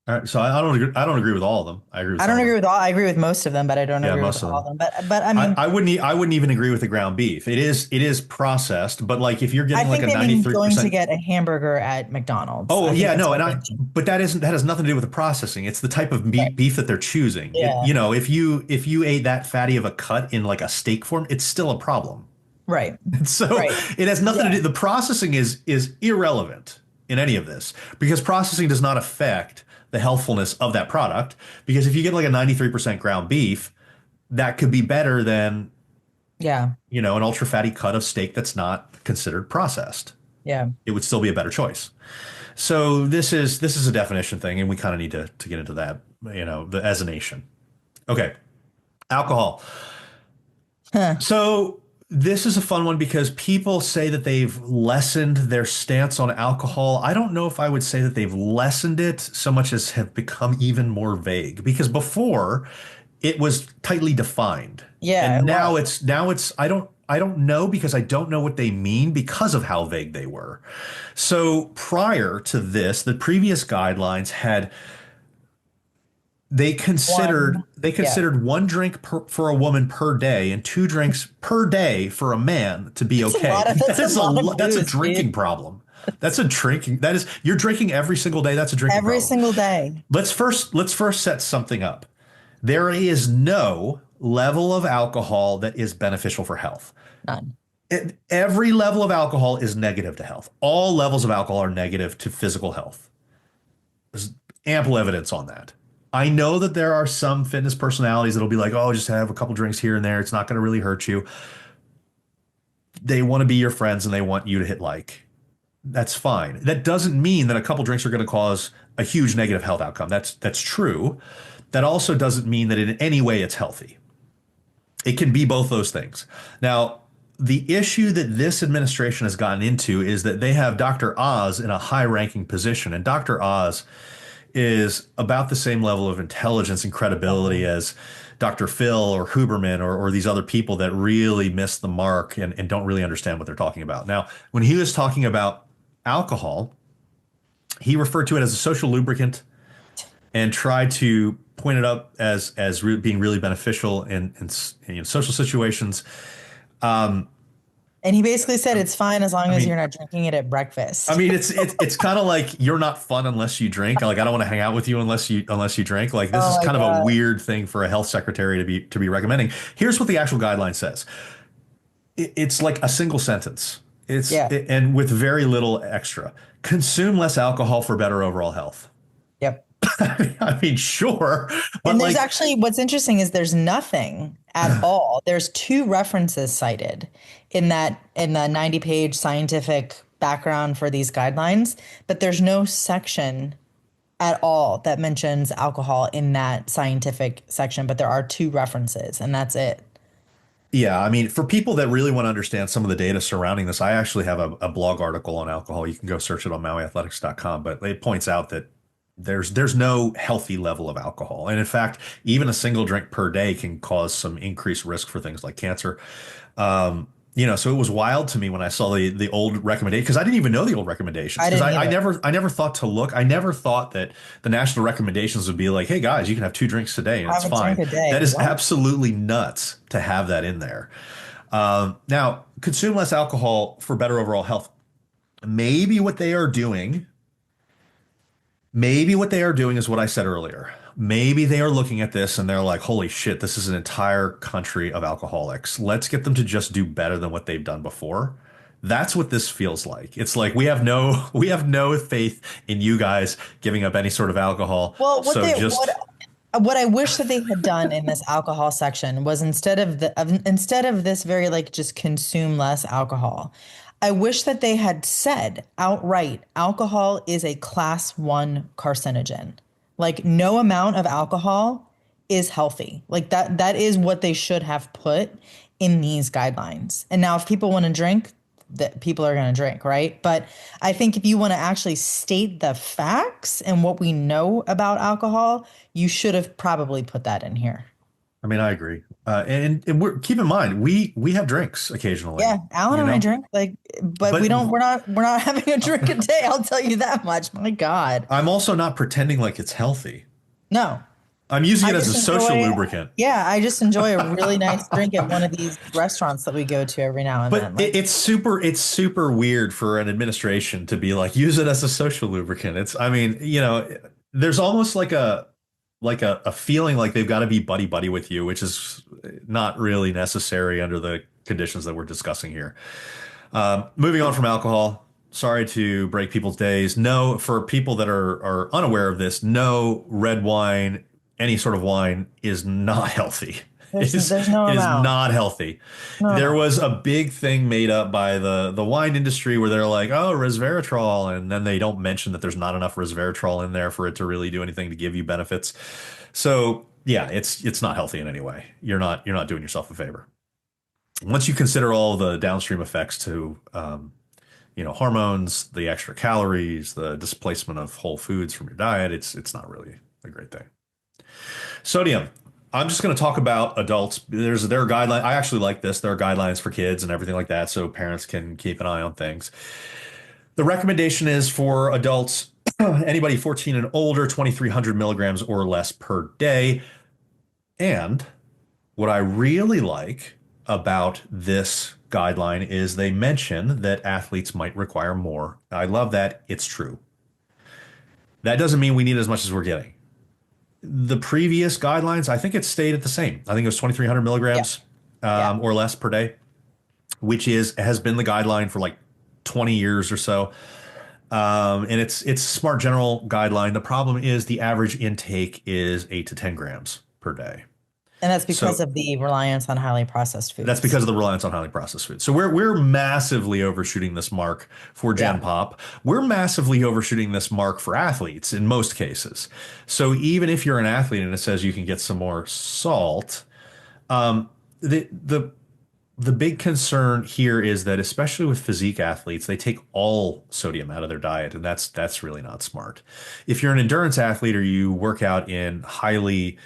All right. So I don't agree. I don't agree with all of them. I agree with I some don't of agree them. with all. I agree with most of them, but I don't Yeah, agree with most of all of them. them. But I I, mean, I wouldn't. I wouldn't even agree with the ground beef. It is processed, but like if you're I getting like think a they mean ninety-three going to percent. get a hamburger at McDonald's. Oh I think yeah, that's no, what they mean. but that has nothing to do with the processing. It's the type of Right. beef that they're choosing. Yeah. If you ate that fatty of a cut in like a steak form, it's still a problem. Right. And so Right. it has nothing to Yeah. do. The processing is irrelevant in any of this because processing does not affect the healthfulness of that product. Because if you get like a 93% ground beef, that could be better than, Yeah. an ultra fatty cut of steak that's not considered processed. Yeah. It would still be a better choice. So this is a definition thing, and we kind of need to get into that, as a nation. Okay, alcohol. Huh. So this is a fun one because people say that they've lessened their stance on alcohol. I don't know if I would say that they've lessened it so much as have become even more vague because before it was tightly defined. Yeah, And it now it's I don't know because I don't know what they mean because of how vague they were. So prior to this, the previous guidelines had they considered one. they Yeah. considered one drink for a woman per day and two drinks per day for a man to be That's a okay. lot of that's That a is lot of that's a booze, drinking dude. problem. You're drinking every single day. That's a drinking Every problem. single day. Let's first set something up. There is no level of alcohol that is beneficial for health. None. Every level of alcohol is negative to health. All levels of alcohol are negative to physical health. There's ample evidence on that. I know that there are some fitness personalities that'll be like, oh, just have a couple drinks here and there. It's not going to really hurt you. They want to be your friends and they want you to hit like. That's fine. That doesn't mean that a couple drinks are going to cause a huge negative health outcome. That's true. That also doesn't mean that in any way it's healthy. It can be both those things. Now, the issue that this administration has gotten into is that they have Dr. Oz in a high ranking position, and Dr. Oz is about the same level of intelligence and credibility as Dr. Phil or Huberman or these other people that really miss the mark and don't really understand what they're talking about. Now, when he was talking about alcohol, he referred to it as a social lubricant and tried to point it up as being really beneficial in social situations. Um, And he basically said it's fine as long I as mean, you're not drinking it at I breakfast. mean, it's kind of like you're not fun unless you drink. Like I don't want to hang out with you unless you drink. Like this Oh is my kind of a God. weird thing for a health secretary to be recommending. Here's what the actual guideline says. It's like a single sentence. Yeah. And with very little extra. Consume less alcohol for better overall health. Yep. I mean, sure, but And there's like, actually what's interesting is there's nothing at all. There's two references cited in the 90-page scientific background for these guidelines, but there's no section at all that mentions alcohol in that scientific section, but there are two references and that's it. yeah, I mean, for people that really want to understand some of the data surrounding this, I actually have a blog article on alcohol. You can go search it on mauiathletics.com, but it points out that there's no healthy level of alcohol. And in fact, even a single drink per day can cause some increased risk for things like cancer. So it was wild to me when I saw the old recommendation because I didn't even know the old recommendations I because didn't I either. never thought to look. I never thought that the national recommendations would be like, hey guys, you can have two drinks today and it's Have a drink fine. a day. That is What? absolutely nuts to have that in there. Now, consume less alcohol for better overall health. Maybe what they are doing Maybe what they are doing is what I said earlier. Maybe they are looking at this and they're like, holy shit, this is an entire country of alcoholics. Let's get them to just do better than what they've done before. That's what this feels like. It's like we have no faith in you guys giving up any sort of alcohol. Well, So just what I wish that they had done in this alcohol section was instead of this very like just consume less alcohol, I wish that they had said outright alcohol is a class 1 carcinogen. Like no amount of alcohol is healthy. Like that is what they should have put in these guidelines. And now if people want to drink, that people are going to drink, right? But I think if you want to actually state the facts and what we know about alcohol, you should have probably put that in here. I mean, I agree. And we're keep in mind, we have drinks occasionally, Yeah, Alan you and I know, drink like, but we but don't. We're not having a drink a day. I'll tell you that much. My God, I'm also not pretending like it's healthy. no. I'm using I it as just a social enjoy. lubricant. Yeah, I just enjoy a really nice drink at one of these restaurants that we go to every now and But then. Like, it's super weird for an administration to be like, use it as a social lubricant. I mean, there's almost like a feeling like they've got to be buddy buddy with you, which is not really necessary under the conditions that we're discussing here. Moving on from alcohol. Sorry to break people's days. No, for people that are unaware of this, no, red wine, any sort of wine is not healthy. there's no It is amount. not healthy. No There amount. was a big thing made up by the wine industry where they're like, oh, resveratrol, and then they don't mention that there's not enough resveratrol in there for it to really do anything to give you benefits. So yeah, it's not healthy in any way. You're not doing yourself a favor. Once you consider all the downstream effects to hormones, the extra calories, the displacement of whole foods from your diet, it's not really a great thing. Sodium. I'm just going to talk about adults. There are guidelines. I actually like this. There are guidelines for kids and everything like that, so parents can keep an eye on things. The recommendation is for adults, anybody 14 and older, 2,300 milligrams or less per day. And what I really like about this guideline is they mention that athletes might require more. I love that. It's true. That doesn't mean we need as much as we're getting. The previous guidelines, I think it stayed at the same. I think it was 2,300 Yeah, milligrams yeah. or less per day, which has been the guideline for like 20 years or so. And it's a smart general guideline. The problem is the average intake is 8 to 10 grams per day. And that's because So of the reliance on highly processed that's foods. because of the reliance on highly processed food. So we're massively overshooting this mark for Gen Yeah. Pop. We're massively overshooting this mark for athletes in most cases. So even if you're an athlete and it says you can get some more salt, the the the big concern here is that especially with physique athletes, they take all sodium out of their diet, and that's really not smart. If you're an endurance athlete or you work out in highly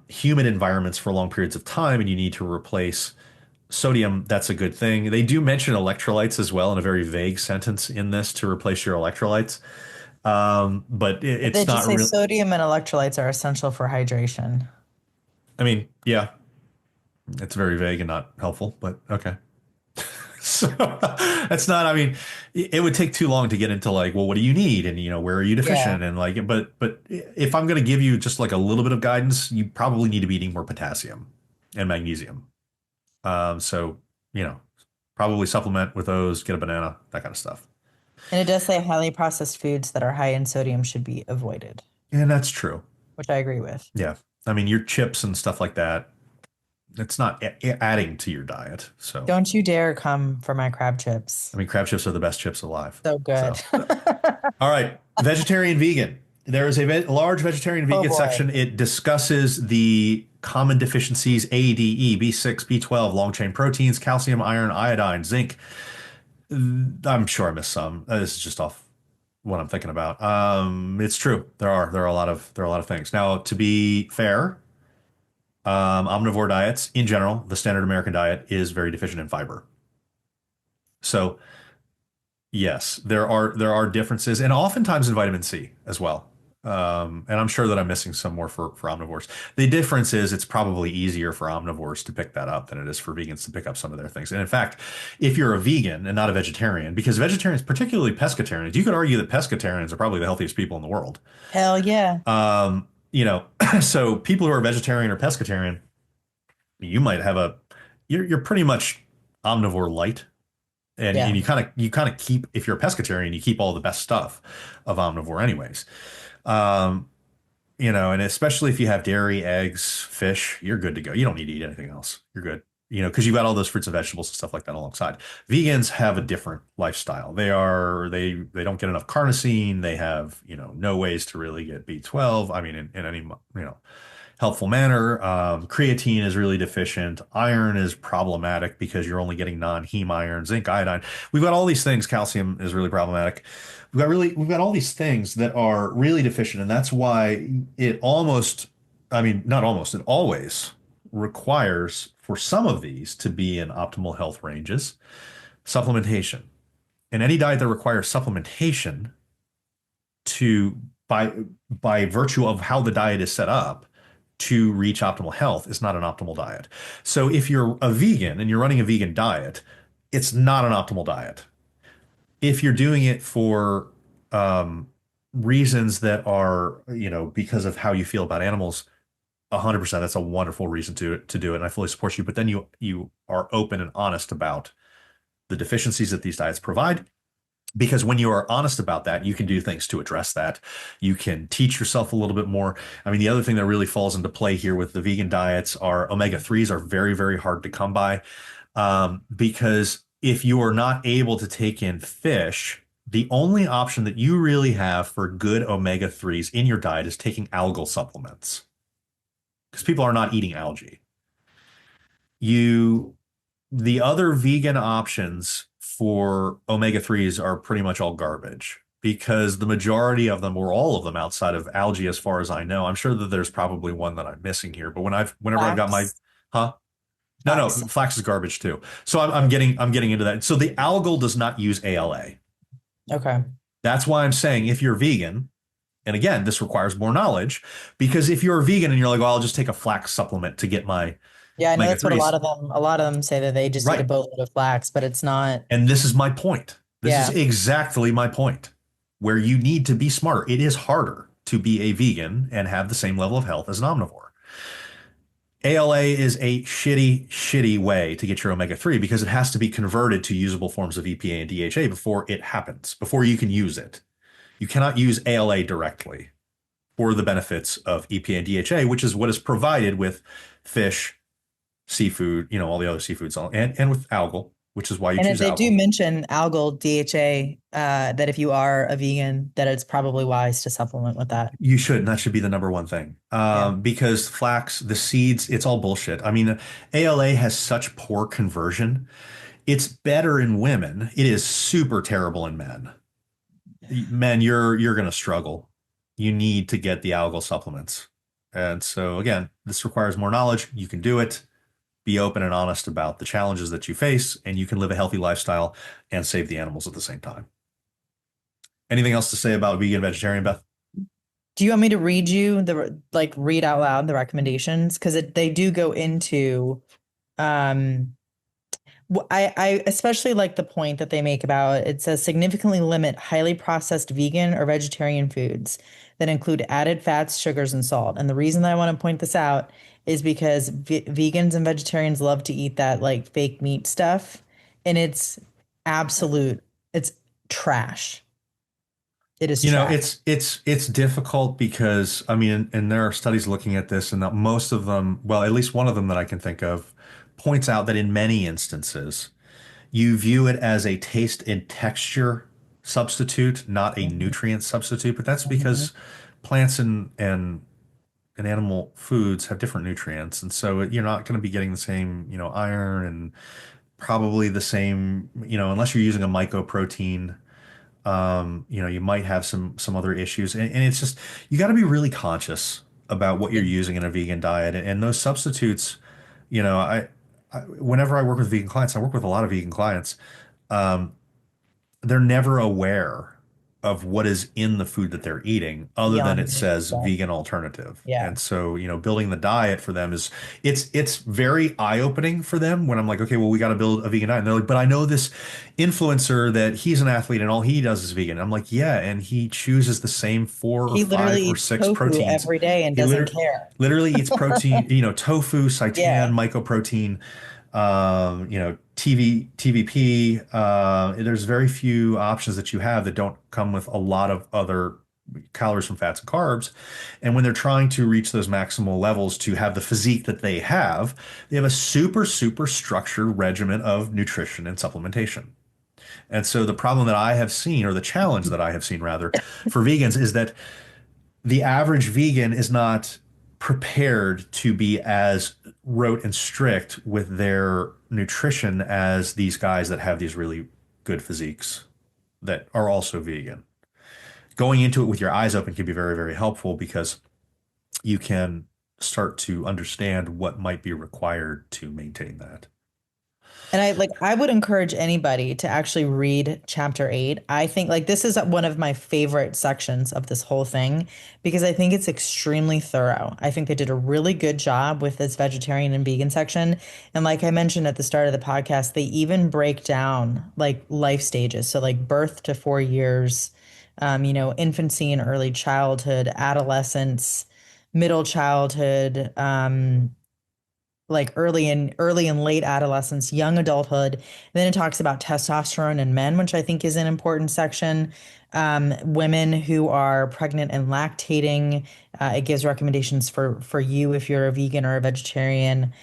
humid environments for long periods of time and you need to replace sodium, that's a good thing. They do mention electrolytes as well in a very vague sentence in this to replace your electrolytes. But They it's just not say real. sodium and electrolytes are essential for hydration. I mean, yeah, it's very vague and not helpful, but okay. So that's not, I mean, it would take too long to get into like, well, what do you need? And, where are you Yeah. deficient? And like, but if I'm going to give you just like a little bit of guidance, you probably need to be eating more potassium and magnesium. So, you know, probably supplement with those, get a banana, that kind of stuff. And it does say highly processed foods that are high in sodium should be avoided, And that's true. which I agree with. Yeah. I mean, your chips and stuff like that, it's not adding to your diet. So, Don't you dare come for my crab chips. I mean, crab chips are the best chips alive. So good. So, all right, vegetarian vegan. There is a large vegetarian Oh vegan boy. section. It discusses the common deficiencies: A, D, E, B6, B12, long chain proteins, calcium, iron, iodine, zinc. I'm sure I missed some. This is just off what I'm thinking about. It's true. There are a lot of things. Now, to be fair, omnivore diets in general, the standard American diet is very deficient in fiber. So yes, there are differences, and oftentimes in vitamin C as well. And I'm sure that I'm missing some more for omnivores. The difference is it's probably easier for omnivores to pick that up than it is for vegans to pick up some of their things. And in fact, if you're a vegan and not a vegetarian, because vegetarians, particularly pescatarians, you could argue that pescatarians are probably the healthiest people in the world. Hell yeah. You know, so people who are vegetarian or pescatarian, you might have you're pretty much omnivore light, and Yeah. you kind of keep, if you're a pescatarian, you keep all the best stuff of omnivore anyways. Um, and especially if you have dairy, eggs, fish, you're good to go. You don't need to eat anything else. You're good. Because you've got all those fruits and vegetables and stuff like that alongside. Vegans have a different lifestyle. They don't get enough carnosine. They have, no ways to really get B12. I mean, in any, helpful manner. Creatine is really deficient. Iron is problematic because you're only getting non-heme iron, zinc, iodine. We've got all these things. Calcium is really problematic. We've got all these things that are really deficient, and that's why it almost, I mean, not almost, it always requires for some of these to be in optimal health ranges supplementation. And any diet that requires supplementation to by virtue of how the diet is set up to reach optimal health is not an optimal diet. So if you're a vegan and you're running a vegan diet, it's not an optimal diet. If you're doing it for um, reasons that are, because of how you feel about animals, 100%, that's a wonderful reason to do it, and I fully support you. But then you are open and honest about the deficiencies that these diets provide, because when you are honest about that, you can do things to address that. You can teach yourself a little bit more. I mean, the other thing that really falls into play here with the vegan diets are omega-3s are very, very hard to come by, because if you are not able to take in fish, the only option that you really have for good omega-3s in your diet is taking algal supplements, because people are not eating algae. You The other vegan options for omega-3s are pretty much all garbage, because the majority of them, or all of them outside of algae, as far as I know, I'm sure that there's probably one that I'm missing here, but whenever I've got my, Flax. huh? No, Flax. flax is garbage too. So I'm getting into that. So the algal does not use ALA. Okay. That's why I'm saying if you're vegan, and again, this requires more knowledge, because if you're a vegan and you're like, well, I'll just take a flax supplement to get my Yeah, I know omega that's what a 3s. lot of them say, that they just eat a Right. boatload of flax, but it's not. And this is my point. This is Yeah. exactly my point, where you need to be smarter. It is harder to be a vegan and have the same level of health as an omnivore. ALA is a shitty, shitty way to get your omega-3, because it has to be converted to usable forms of EPA and DHA before it happens, before you can use it. You cannot use ALA directly for the benefits of EPA and DHA, which is what is provided with fish, seafood, all the other seafoods, and with algal, which is why you And choose they do algal. mention algal DHA, that if you are a vegan, that it's probably wise to supplement with that. You should, and that should be the number one thing. Yeah. Because flax, the seeds, it's all bullshit. I mean, ALA has such poor conversion. It's better in women. It is super terrible in men. Men, you're gonna struggle. You need to get the algal supplements. And so again, this requires more knowledge. You can do it. Be open and honest about the challenges that you face, and you can live a healthy lifestyle and save the animals at the same time. Anything else to say about vegan, vegetarian, Beth? Do you want me to read you read out loud the recommendations? Because they do go into, um, I especially like the point that they make about, it says significantly limit highly processed vegan or vegetarian foods that include added fats, sugars, and salt. And the reason that I want to point this out is because vegans and vegetarians love to eat that like fake meat stuff, and absolute, it's trash. It is trash. It's difficult because I mean, and there are studies looking at this, and that most of them, well, at least one of them that I can think of, points out that in many instances, you view it as a taste and texture substitute, not a Mhm, nutrient substitute. But that's mhm. because plants and animal foods have different nutrients, and so you're not going to be getting the same, iron, and probably the same, unless you're using a mycoprotein. You might have some other issues, and it's just you got to be really conscious about what you're using in a vegan diet, and those substitutes. Whenever I work with vegan clients, I work with a lot of vegan clients. Um, they're never aware of what is in the food that they're eating other than Beyond it meat says stuff. vegan alternative. Yeah. And so, building the diet for them is it's very eye-opening for them when I'm like, okay, well, we got to build a vegan diet. And they're like, but I know this influencer that he's an athlete and all he does is vegan. I'm like, yeah, and he chooses the same four or He literally five or eats six tofu proteins. every day and He doesn't care. literally eats protein, tofu, seitan, Yeah. mycoprotein, TVP. There's very few options that you have that don't come with a lot of other calories from fats and carbs. And when they're trying to reach those maximal levels to have the physique that they have a super, super structured regimen of nutrition and supplementation. And so the problem that I have seen, or the challenge that I have seen rather, for vegans is that the average vegan is not prepared to be as rote and strict with their nutrition as these guys that have these really good physiques that are also vegan. Going into it with your eyes open can be very, very helpful, because you can start to understand what might be required to maintain that. And I would encourage anybody to actually read chapter 8. I think like this is one of my favorite sections of this whole thing because I think it's extremely thorough. I think they did a really good job with this vegetarian and vegan section. And like I mentioned at the start of the podcast, they even break down like life stages. So like birth to 4 years, infancy and early childhood, adolescence, middle childhood, like early and late adolescence, young adulthood. And then it talks about testosterone in men, which I think is an important section. Women who are pregnant and lactating. It gives recommendations for you if you're a vegan or a vegetarian.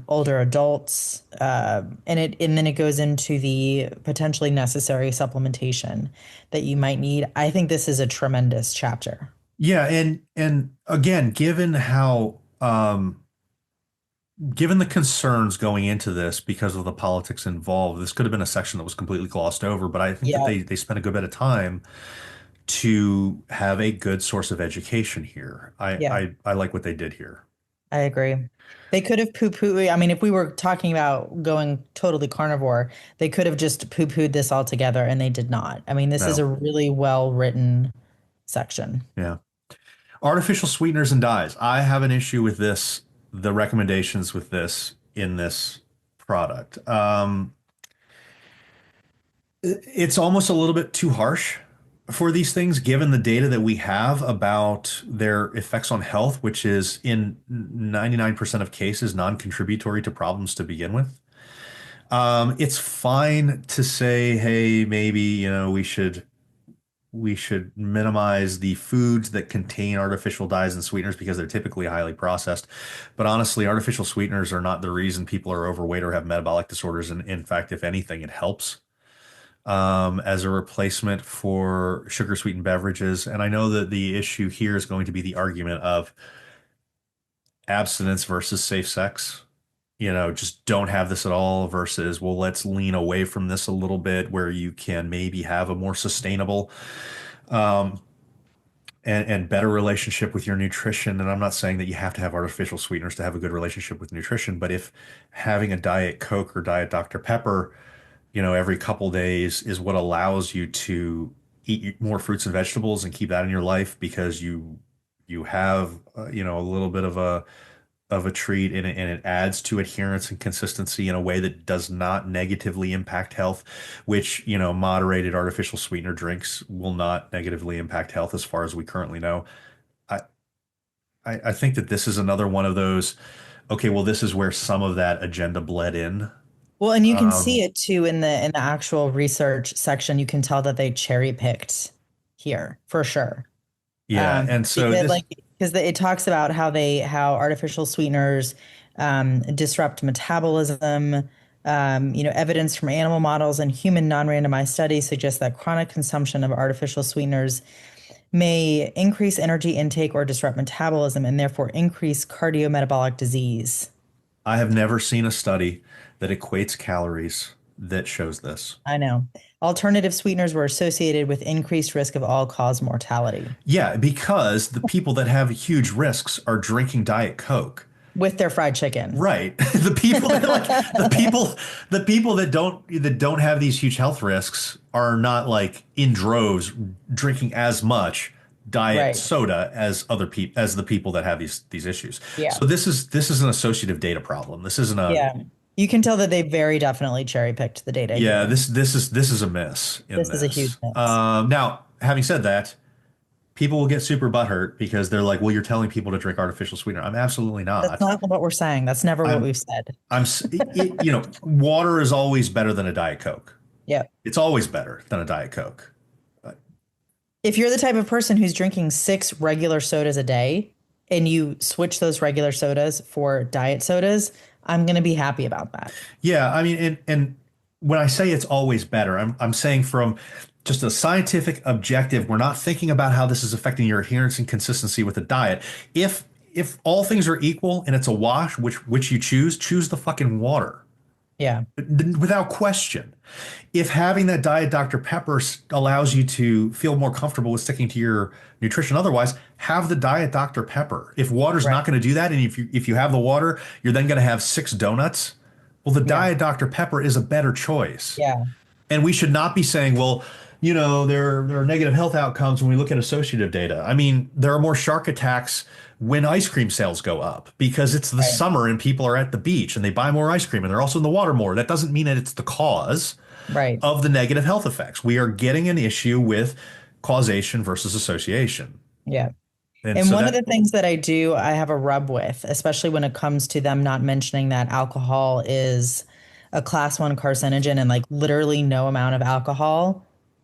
Older adults, and then it goes into the potentially necessary supplementation that you might need. I think this is a tremendous chapter. Yeah, and again, given the concerns going into this because of the politics involved, this could have been a section that was completely glossed over, but I think that Yeah, they spent a good bit of time to have a good source of education here. yeah. I like what they did here. I agree. They could have poo-pooed. I mean, if we were talking about going totally carnivore, they could have just poo-pooed this altogether, and they did not. I mean, this is No. a really well-written section. Yeah. Artificial sweeteners and dyes. I have an issue with this, the recommendations with this in this product. It's almost a little bit too harsh for these things, given the data that we have about their effects on health, which is in 99% of cases non-contributory to problems to begin with. It's fine to say, hey, maybe, we should minimize the foods that contain artificial dyes and sweeteners because they're typically highly processed. But honestly, artificial sweeteners are not the reason people are overweight or have metabolic disorders. And in fact, if anything, it helps as a replacement for sugar sweetened beverages. And I know that the issue here is going to be the argument of abstinence versus safe sex. Just don't have this at all versus, well, let's lean away from this a little bit where you can maybe have a more sustainable um, and better relationship with your nutrition. And I'm not saying that you have to have artificial sweeteners to have a good relationship with nutrition, but if having a Diet Coke or Diet Dr. Pepper, every couple days is what allows you to eat more fruits and vegetables and keep that in your life because you have a little bit of a treat and it adds to adherence and consistency in a way that does not negatively impact health, which, moderated artificial sweetener drinks will not negatively impact health as far as we currently know. I, I think that this is another one of those, okay, well, this is where some of that agenda bled in. Well, and you can see Um, it too in the actual research section. You can tell that they cherry picked here for sure. yeah. And so Because this, like because it talks about how artificial sweeteners disrupt metabolism. Evidence from animal models and human non-randomized studies suggests that chronic consumption of artificial sweeteners may increase energy intake or disrupt metabolism and therefore increase cardiometabolic disease. I have never seen a study that equates calories that shows this. I know. Alternative sweeteners were associated with increased risk of all-cause mortality Yeah, because the people that have huge risks are drinking Diet Coke. with their fried chicken. Right. The people that don't have these huge health risks are not like in droves drinking as much diet Right. soda as other people as the people that have these issues. Yeah. So this is an associative data problem. This isn't a Yeah. You can tell that they very definitely cherry picked the data yeah, here. this is a miss in This is a huge this. miss. Now, having said that, people will get super butthurt because they're like, "Well, you're telling people to drink artificial sweetener." I'm absolutely That's not. not what we're saying. That's never what I'm we've said. water is always better than a Diet Coke. Yeah. It's always better than a Diet Coke. If you're the type of person who's drinking 6 regular sodas a day and you switch those regular sodas for diet sodas, I'm going to be happy about that. Yeah, I mean, and when I say it's always better, I'm saying from just a scientific objective, we're not thinking about how this is affecting your adherence and consistency with the diet. If all things are equal and it's a wash, which you choose the fucking water. Yeah. without question. If having that Diet Dr. Pepper allows you to feel more comfortable with sticking to your nutrition otherwise, have the Diet Dr. Pepper. If water's Right. not going to do that, and if you have the water, you're then going to have 6 donuts. Well, the Yeah. Diet Dr. Pepper is a better choice. Yeah. And we should not be saying, well, there are negative health outcomes when we look at associative data. I mean, there are more shark attacks when ice cream sales go up because it's the Right. summer and people are at the beach and they buy more ice cream and they're also in the water more. That doesn't mean that it's the cause Right. of the negative health effects. We are getting an issue with causation versus association. Yeah. And And so one of that, the things that I have a rub with, especially when it comes to them not mentioning that alcohol is a class one carcinogen and like literally no amount of alcohol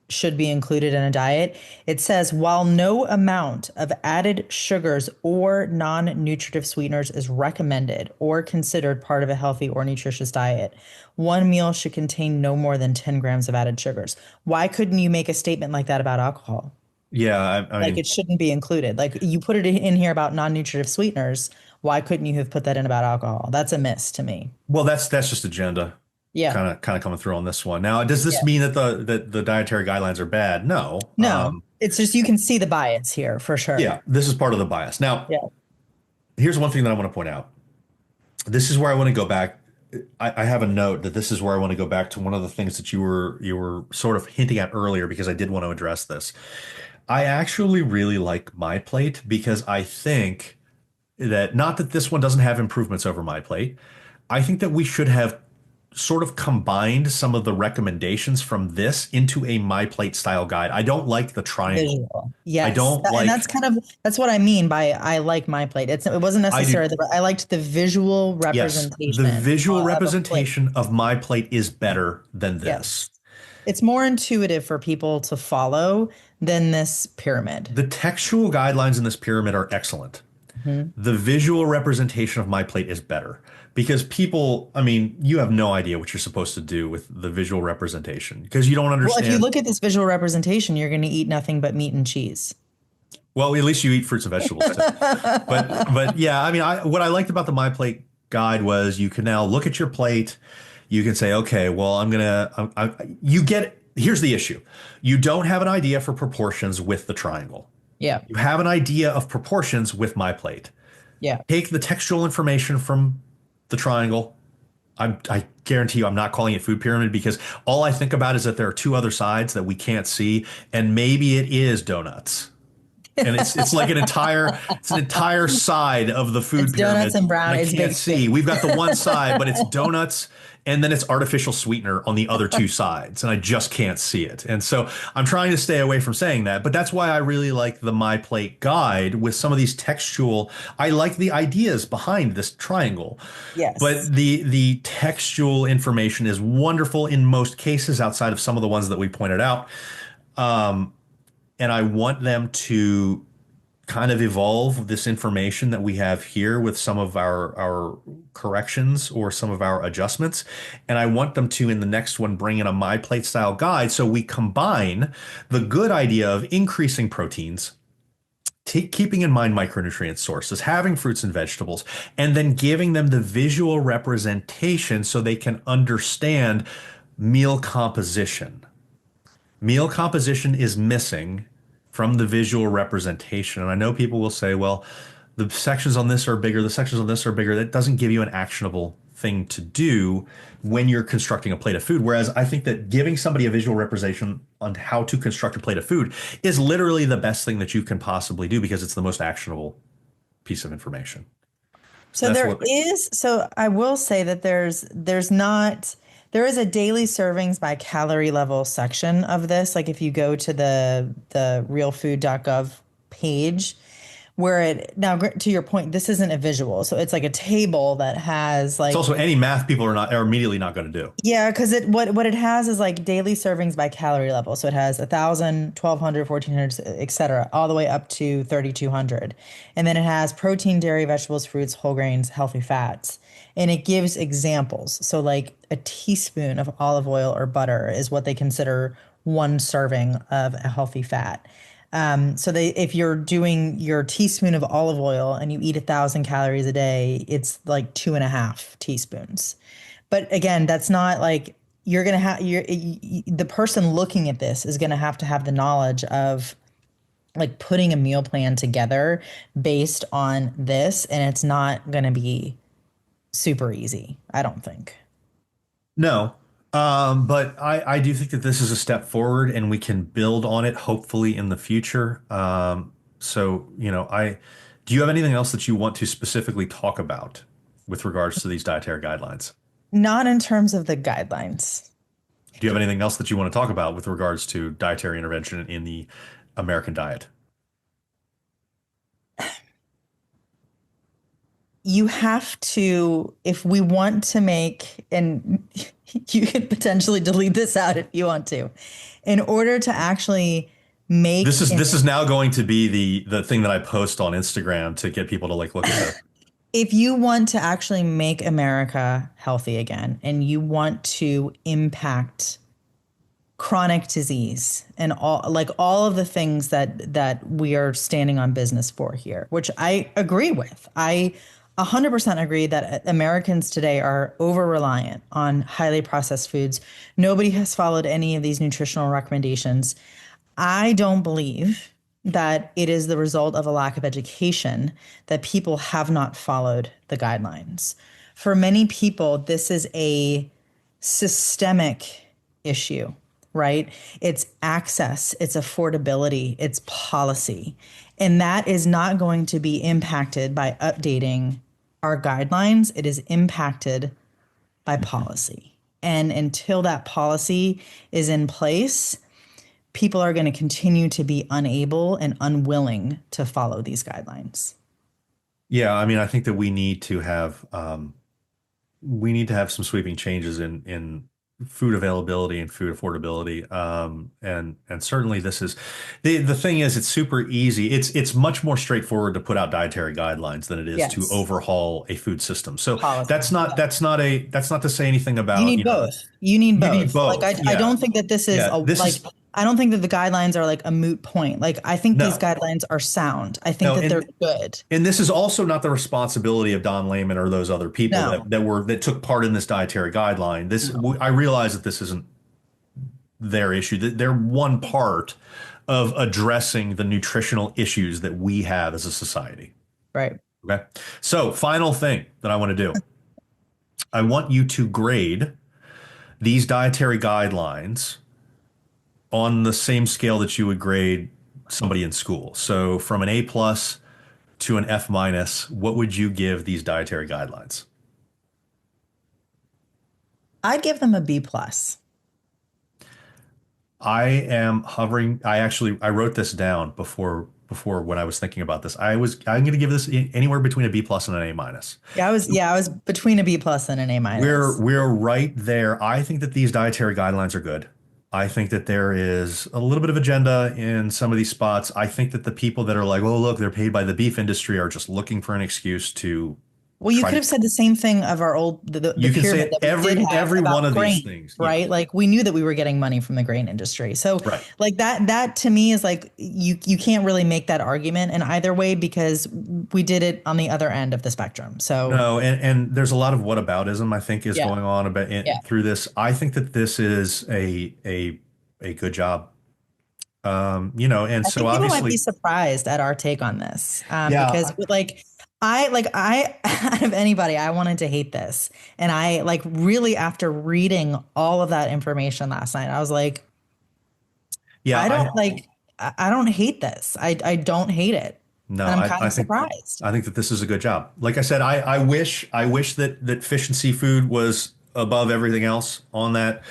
should be included in a diet. It says while no amount of added sugars or non-nutritive sweeteners is recommended or considered part of a healthy or nutritious diet, one meal should contain no more than 10 grams of added sugars. Why couldn't you make a statement like that about alcohol? yeah, I Like mean, it shouldn't be included. Like you put it in here about non-nutritive sweeteners. Why couldn't you have put that in about alcohol? That's a miss to me. well, that's just agenda Yeah. kind of coming through on this one. Now, does this Yeah. mean that the dietary guidelines are bad? No. No, it's just you can see the bias here for sure. Yeah, this is part of the bias. Now, Yeah. here's one thing that I want to point out. This is where I want to go back. I have a note that this is where I want to go back to one of the things that you were sort of hinting at earlier because I did want to address this. I actually really like my plate because I think that not that this one doesn't have improvements over my plate. I think that we should have sort of combined some of the recommendations from this into a my plate style guide. I don't like the triangle. Visual. I Yes. don't And like that's what I mean by I like my plate. It wasn't I do. necessarily I liked the visual Yes, the representation visual of a plate. representation of my plate is better than Yes. this. It's more intuitive for people to follow than this pyramid. The textual guidelines in this pyramid are excellent. Mhm. The visual representation of my plate is better because people, I mean, you have no idea what you're supposed to do with the visual representation because you don't Well, if you understand. look at this visual representation, you're going to eat nothing but meat and cheese. Well, at least you eat fruits and vegetables too. But yeah, I mean, what I liked about the My Plate guide was you can now look at your plate. You can say, okay, well, you get, here's the issue. You don't have an idea for proportions with the triangle. Yeah. You have an idea of proportions with My Plate. Yeah. Take the textual information from the triangle. I guarantee you I'm not calling it food pyramid because all I think about is that there are two other sides that we can't see, and maybe it is donuts. And it's like an entire side of the food It's donuts pyramid and brown. that I It's can't baked see. beans. We've got the one side, but it's donuts and then it's artificial sweetener on the other two sides, and I just can't see it. And so I'm trying to stay away from saying that, but that's why I really like the My Plate guide with some of these textual. I like the ideas behind this triangle. Yes. But the textual information is wonderful in most cases outside of some of the ones that we pointed out. And I want them to kind of evolve this information that we have here with some of our corrections or some of our adjustments. And I want them to, in the next one, bring in a My Plate style guide. So we combine the good idea of increasing proteins, keeping in mind micronutrient sources, having fruits and vegetables, and then giving them the visual representation so they can understand meal composition. Meal composition is missing from the visual representation. And I know people will say, well, the sections on this are bigger, the sections on this are bigger. That doesn't give you an actionable thing to do when you're constructing a plate of food. Whereas I think that giving somebody a visual representation on how to construct a plate of food is literally the best thing that you can possibly do because it's the most actionable piece of information. So That's there what, is, so I will say that there is a daily servings by calorie level section of this. Like if you go to the realfood.gov page where now to your point, this isn't a visual. So it's like a table that has it's like, also any math people are immediately not going to do. yeah, because what it has is like daily servings by calorie level. So it has 1,000, 1,200, 1,400, etc., all the way up to 3,200. And then it has protein, dairy, vegetables, fruits, whole grains, healthy fats. And it gives examples. So like a teaspoon of olive oil or butter is what they consider one serving of a healthy fat. So if you're doing your teaspoon of olive oil and you eat 1,000 calories a day, it's like 2.5 teaspoons. But again, that's not like you're going to have the person looking at this is going to have the knowledge of like putting a meal plan together based on this, and it's not going to be super easy, I don't think. No. But I do think that this is a step forward and we can build on it hopefully in the future. So, do you have anything else that you want to specifically talk about with regards to these dietary guidelines? Not in terms of the guidelines. Do you have anything else that you want to talk about with regards to dietary intervention in the American diet? You have to, if we want to make, and you could potentially delete this out if you want to, in order to actually make This is now going to be the thing that I post on Instagram to get people to like look at it. if you want to actually make America healthy again and you want to impact chronic disease and all of the things that we are standing on business for here, which I agree with. I 100% agree that Americans today are over reliant on highly processed foods. Nobody has followed any of these nutritional recommendations. I don't believe that it is the result of a lack of education that people have not followed the guidelines. For many people, this is a systemic issue, right? It's access, it's affordability, it's policy. And that is not going to be impacted by updating our guidelines. It is impacted by policy. And until that policy is in place, people are going to continue to be unable and unwilling to follow these guidelines. Yeah, I mean, I think that we need to have some sweeping changes in food availability and food affordability. And certainly this is the thing is it's super easy. It's much more straightforward to put out dietary guidelines than it is to Yes. overhaul a food system. So Policy. that's not to say anything You about, need both. You need you need both. Like both. I Yeah. don't think that this is Yeah. This like is I don't think that the guidelines are like a moot point. Like I think these no, guidelines are sound. I think no, that they're and good. and this is also not the responsibility of Don Layman or those other people No, that took part in this dietary guideline. no. I realize that this isn't their issue. That they're one part of addressing the nutritional issues that we have as a society. Right. Okay. So, final thing that I want to do, I want you to grade these dietary guidelines on the same scale that you would grade somebody in school. So, from an A plus to an F minus, what would you give these dietary guidelines? I'd give them a B plus. I am hovering. I wrote this down before when I was thinking about this. I'm going to give this anywhere between a B plus and an A minus. Yeah, I was between a B plus and an A minus. We're right there. I think that these dietary guidelines are good. I think that there is a little bit of agenda in some of these spots. I think that the people that are like, oh, look, they're paid by the beef industry are just looking for an excuse to Well, you try could to. have said the same thing of our old the You can pyramid say that we every did have every one about of these grain, things. Yeah, right? Like we knew that we were getting money from the grain industry. So right. like that to me is like you can't really make that argument in either way because we did it on the other end of the spectrum. So No, and there's a lot of whataboutism I think is yeah, going on about yeah. through this. I think that this is a good job. And I so think people might be obviously, surprised at our take on this because yeah, I out of anybody I wanted to hate this, and I like really after reading all of that information last night, I was like, yeah, I don't like I don't hate this. I don't hate it, no, and I'm I, kind I of think surprised. I think that this is a good job. Like I said, I wish that fish and seafood was above everything else on that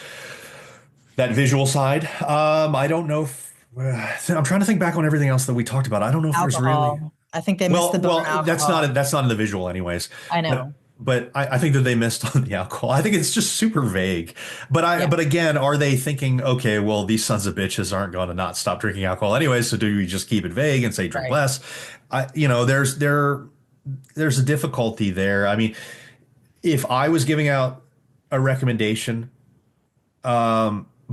visual side. I don't know if I'm trying to think back on everything else that we talked about. I don't know if there's really. Alcohol. I think they missed the Well, boat on that's alcohol. not in the visual, anyways. I But know. I think that they missed on the alcohol. I think it's just super vague. Yeah. But again, are they thinking, okay, well, these sons of bitches aren't going to not stop drinking alcohol anyways, so do we just keep it vague and say drink Right. less? There's a difficulty there. I mean, if I was giving out a recommendation,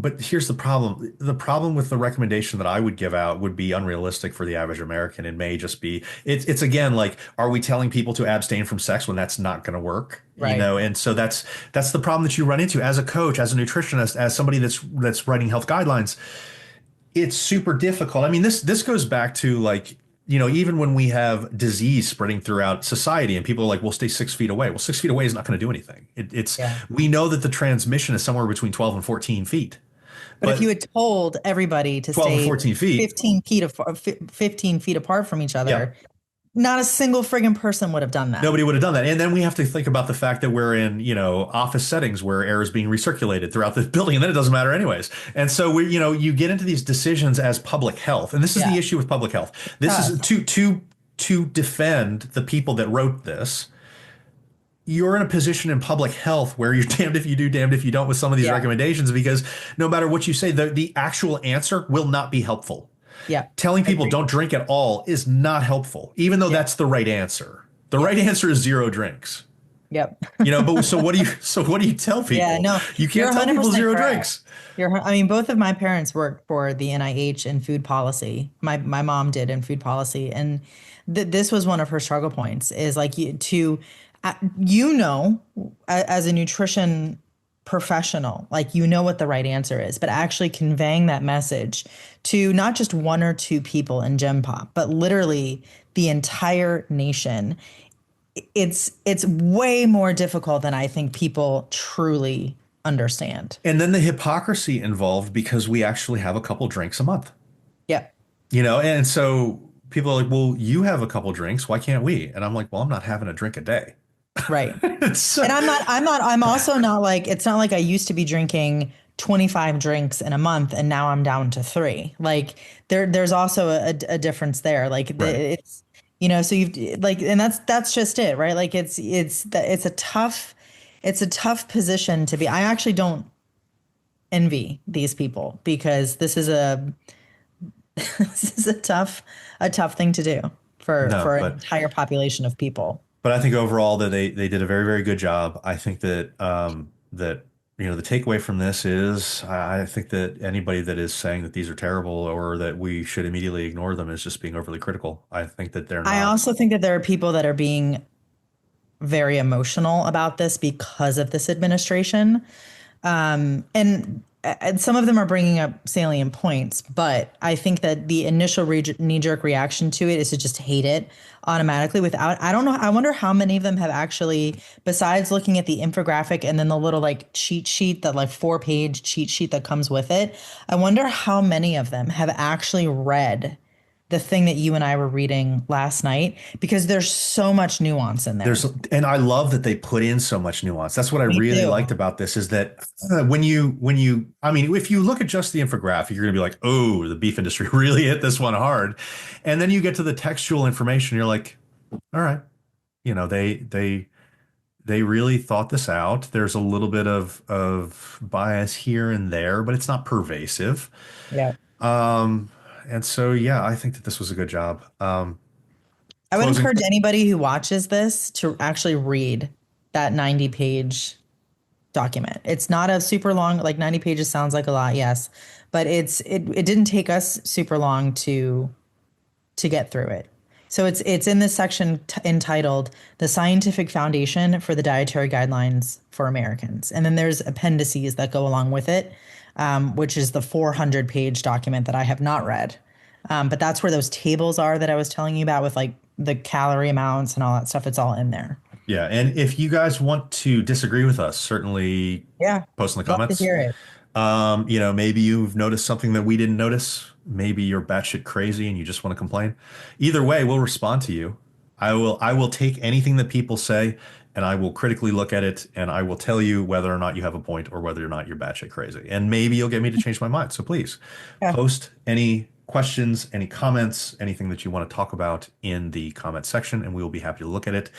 But here's the problem. The problem with the recommendation that I would give out would be unrealistic for the average American and may just be it's again like, are we telling people to abstain from sex when that's not going to work? You Right. know, and so that's the problem that you run into as a coach, as a nutritionist, as somebody that's writing health guidelines. It's super difficult. I mean, this goes back to like, even when we have disease spreading throughout society and people are like, we'll stay 6 feet away. Well, 6 feet away is not going to do anything. Yeah. We know that the transmission is somewhere between 12 and 14 feet, But if you but had told everybody to 12 and stay 14 feet, 15 feet apart from each yeah, other, not a single friggin' person would have done that. nobody would have done that. And then we have to think about the fact that we're in, office settings where air is being recirculated throughout the building, and then it doesn't matter anyways. And so you get into these decisions as public health, and this is Yeah. the issue with public health. This is to defend the people that wrote this. You're in a position in public health where you're damned if you do, damned if you don't with some of these Yeah. recommendations, because no matter what you say, the actual answer will not be helpful. Yeah. Telling people Agreed. don't drink at all is not helpful, even though Yeah. that's the right answer. The right answer is zero drinks. Yep. But so what do you tell people? Yeah, no, You you're can't tell people 100% zero correct. drinks. I mean, both of my parents worked for the NIH in food policy. My mom did in food policy, and this was one of her struggle points. Is like as a nutrition professional, like what the right answer is, but actually conveying that message to not just one or two people in Gen Pop, but literally the entire nation. It's way more difficult than I think people truly understand. And then the hypocrisy involved because we actually have a couple drinks a month. Yep. And so people are like, well, you have a couple drinks, why can't we? And I'm like, well, I'm not having a drink a day. Right. So, And I'm also not like, it's not like I used to be drinking 25 drinks in a month and now I'm down to 3. Like there's also a difference there. Like right. it's, so you've like, and that's just it, right? Like it's a tough position to be. I actually don't envy these people because this is a tough thing to do for an entire population of people. But I think overall that they did a very, very good job. I think that the takeaway from this is I think that anybody that is saying that these are terrible or that we should immediately ignore them is just being overly critical. I think that they're not. I also think that there are people that are being very emotional about this because of this administration. And some of them are bringing up salient points, but I think that the initial knee-jerk reaction to it is to just hate it automatically without, I don't know, I wonder how many of them have actually, besides looking at the infographic and then the little like cheat sheet, that like 4-page cheat sheet that comes with it, I wonder how many of them have actually read the thing that you and I were reading last night, because there's so much nuance in there. And I love that they put in so much nuance. That's what I really liked about this is that I mean, if you look at just the infographic, you're going to be like, oh, the beef industry really hit this one hard. And then you get to the textual information. You're like, all right, they really thought this out. There's a little bit of bias here and there, but it's not pervasive. Yeah. And so, yeah, I think that this was a good job. I would encourage anybody who watches this to actually read that 90-page document. It's not a super long, like 90 pages sounds like a lot, yes, but it didn't take us super long to get through it. So it's in this section entitled "The Scientific Foundation for the Dietary Guidelines for Americans," and then there's appendices that go along with it, which is the 400-page document that I have not read. But that's where those tables are that I was telling you about with like the calorie amounts and all that stuff. It's all in there. Yeah. And if you guys want to disagree with us, certainly post in the comments. Love to hear it. Maybe you've noticed something that we didn't notice. Maybe you're batshit crazy and you just want to complain. Either way, we'll respond to you. I will take anything that people say and I will critically look at it and I will tell you whether or not you have a point or whether or not you're batshit crazy. And maybe you'll get me to change my mind. So please post any questions, any comments, anything that you want to talk about in the comment section, and we will be happy to look at it.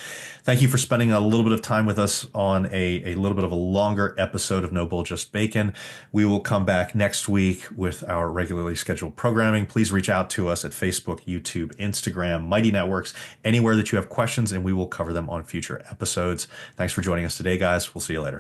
Thank you for spending a little bit of time with us on a little bit of a longer episode of No Bull, Just Bacon. We will come back next week with our regularly scheduled programming. Please reach out to us at Facebook, YouTube, Instagram, Mighty Networks, anywhere that you have questions, and we will cover them on future episodes. Thanks for joining us today, guys. We'll see you later.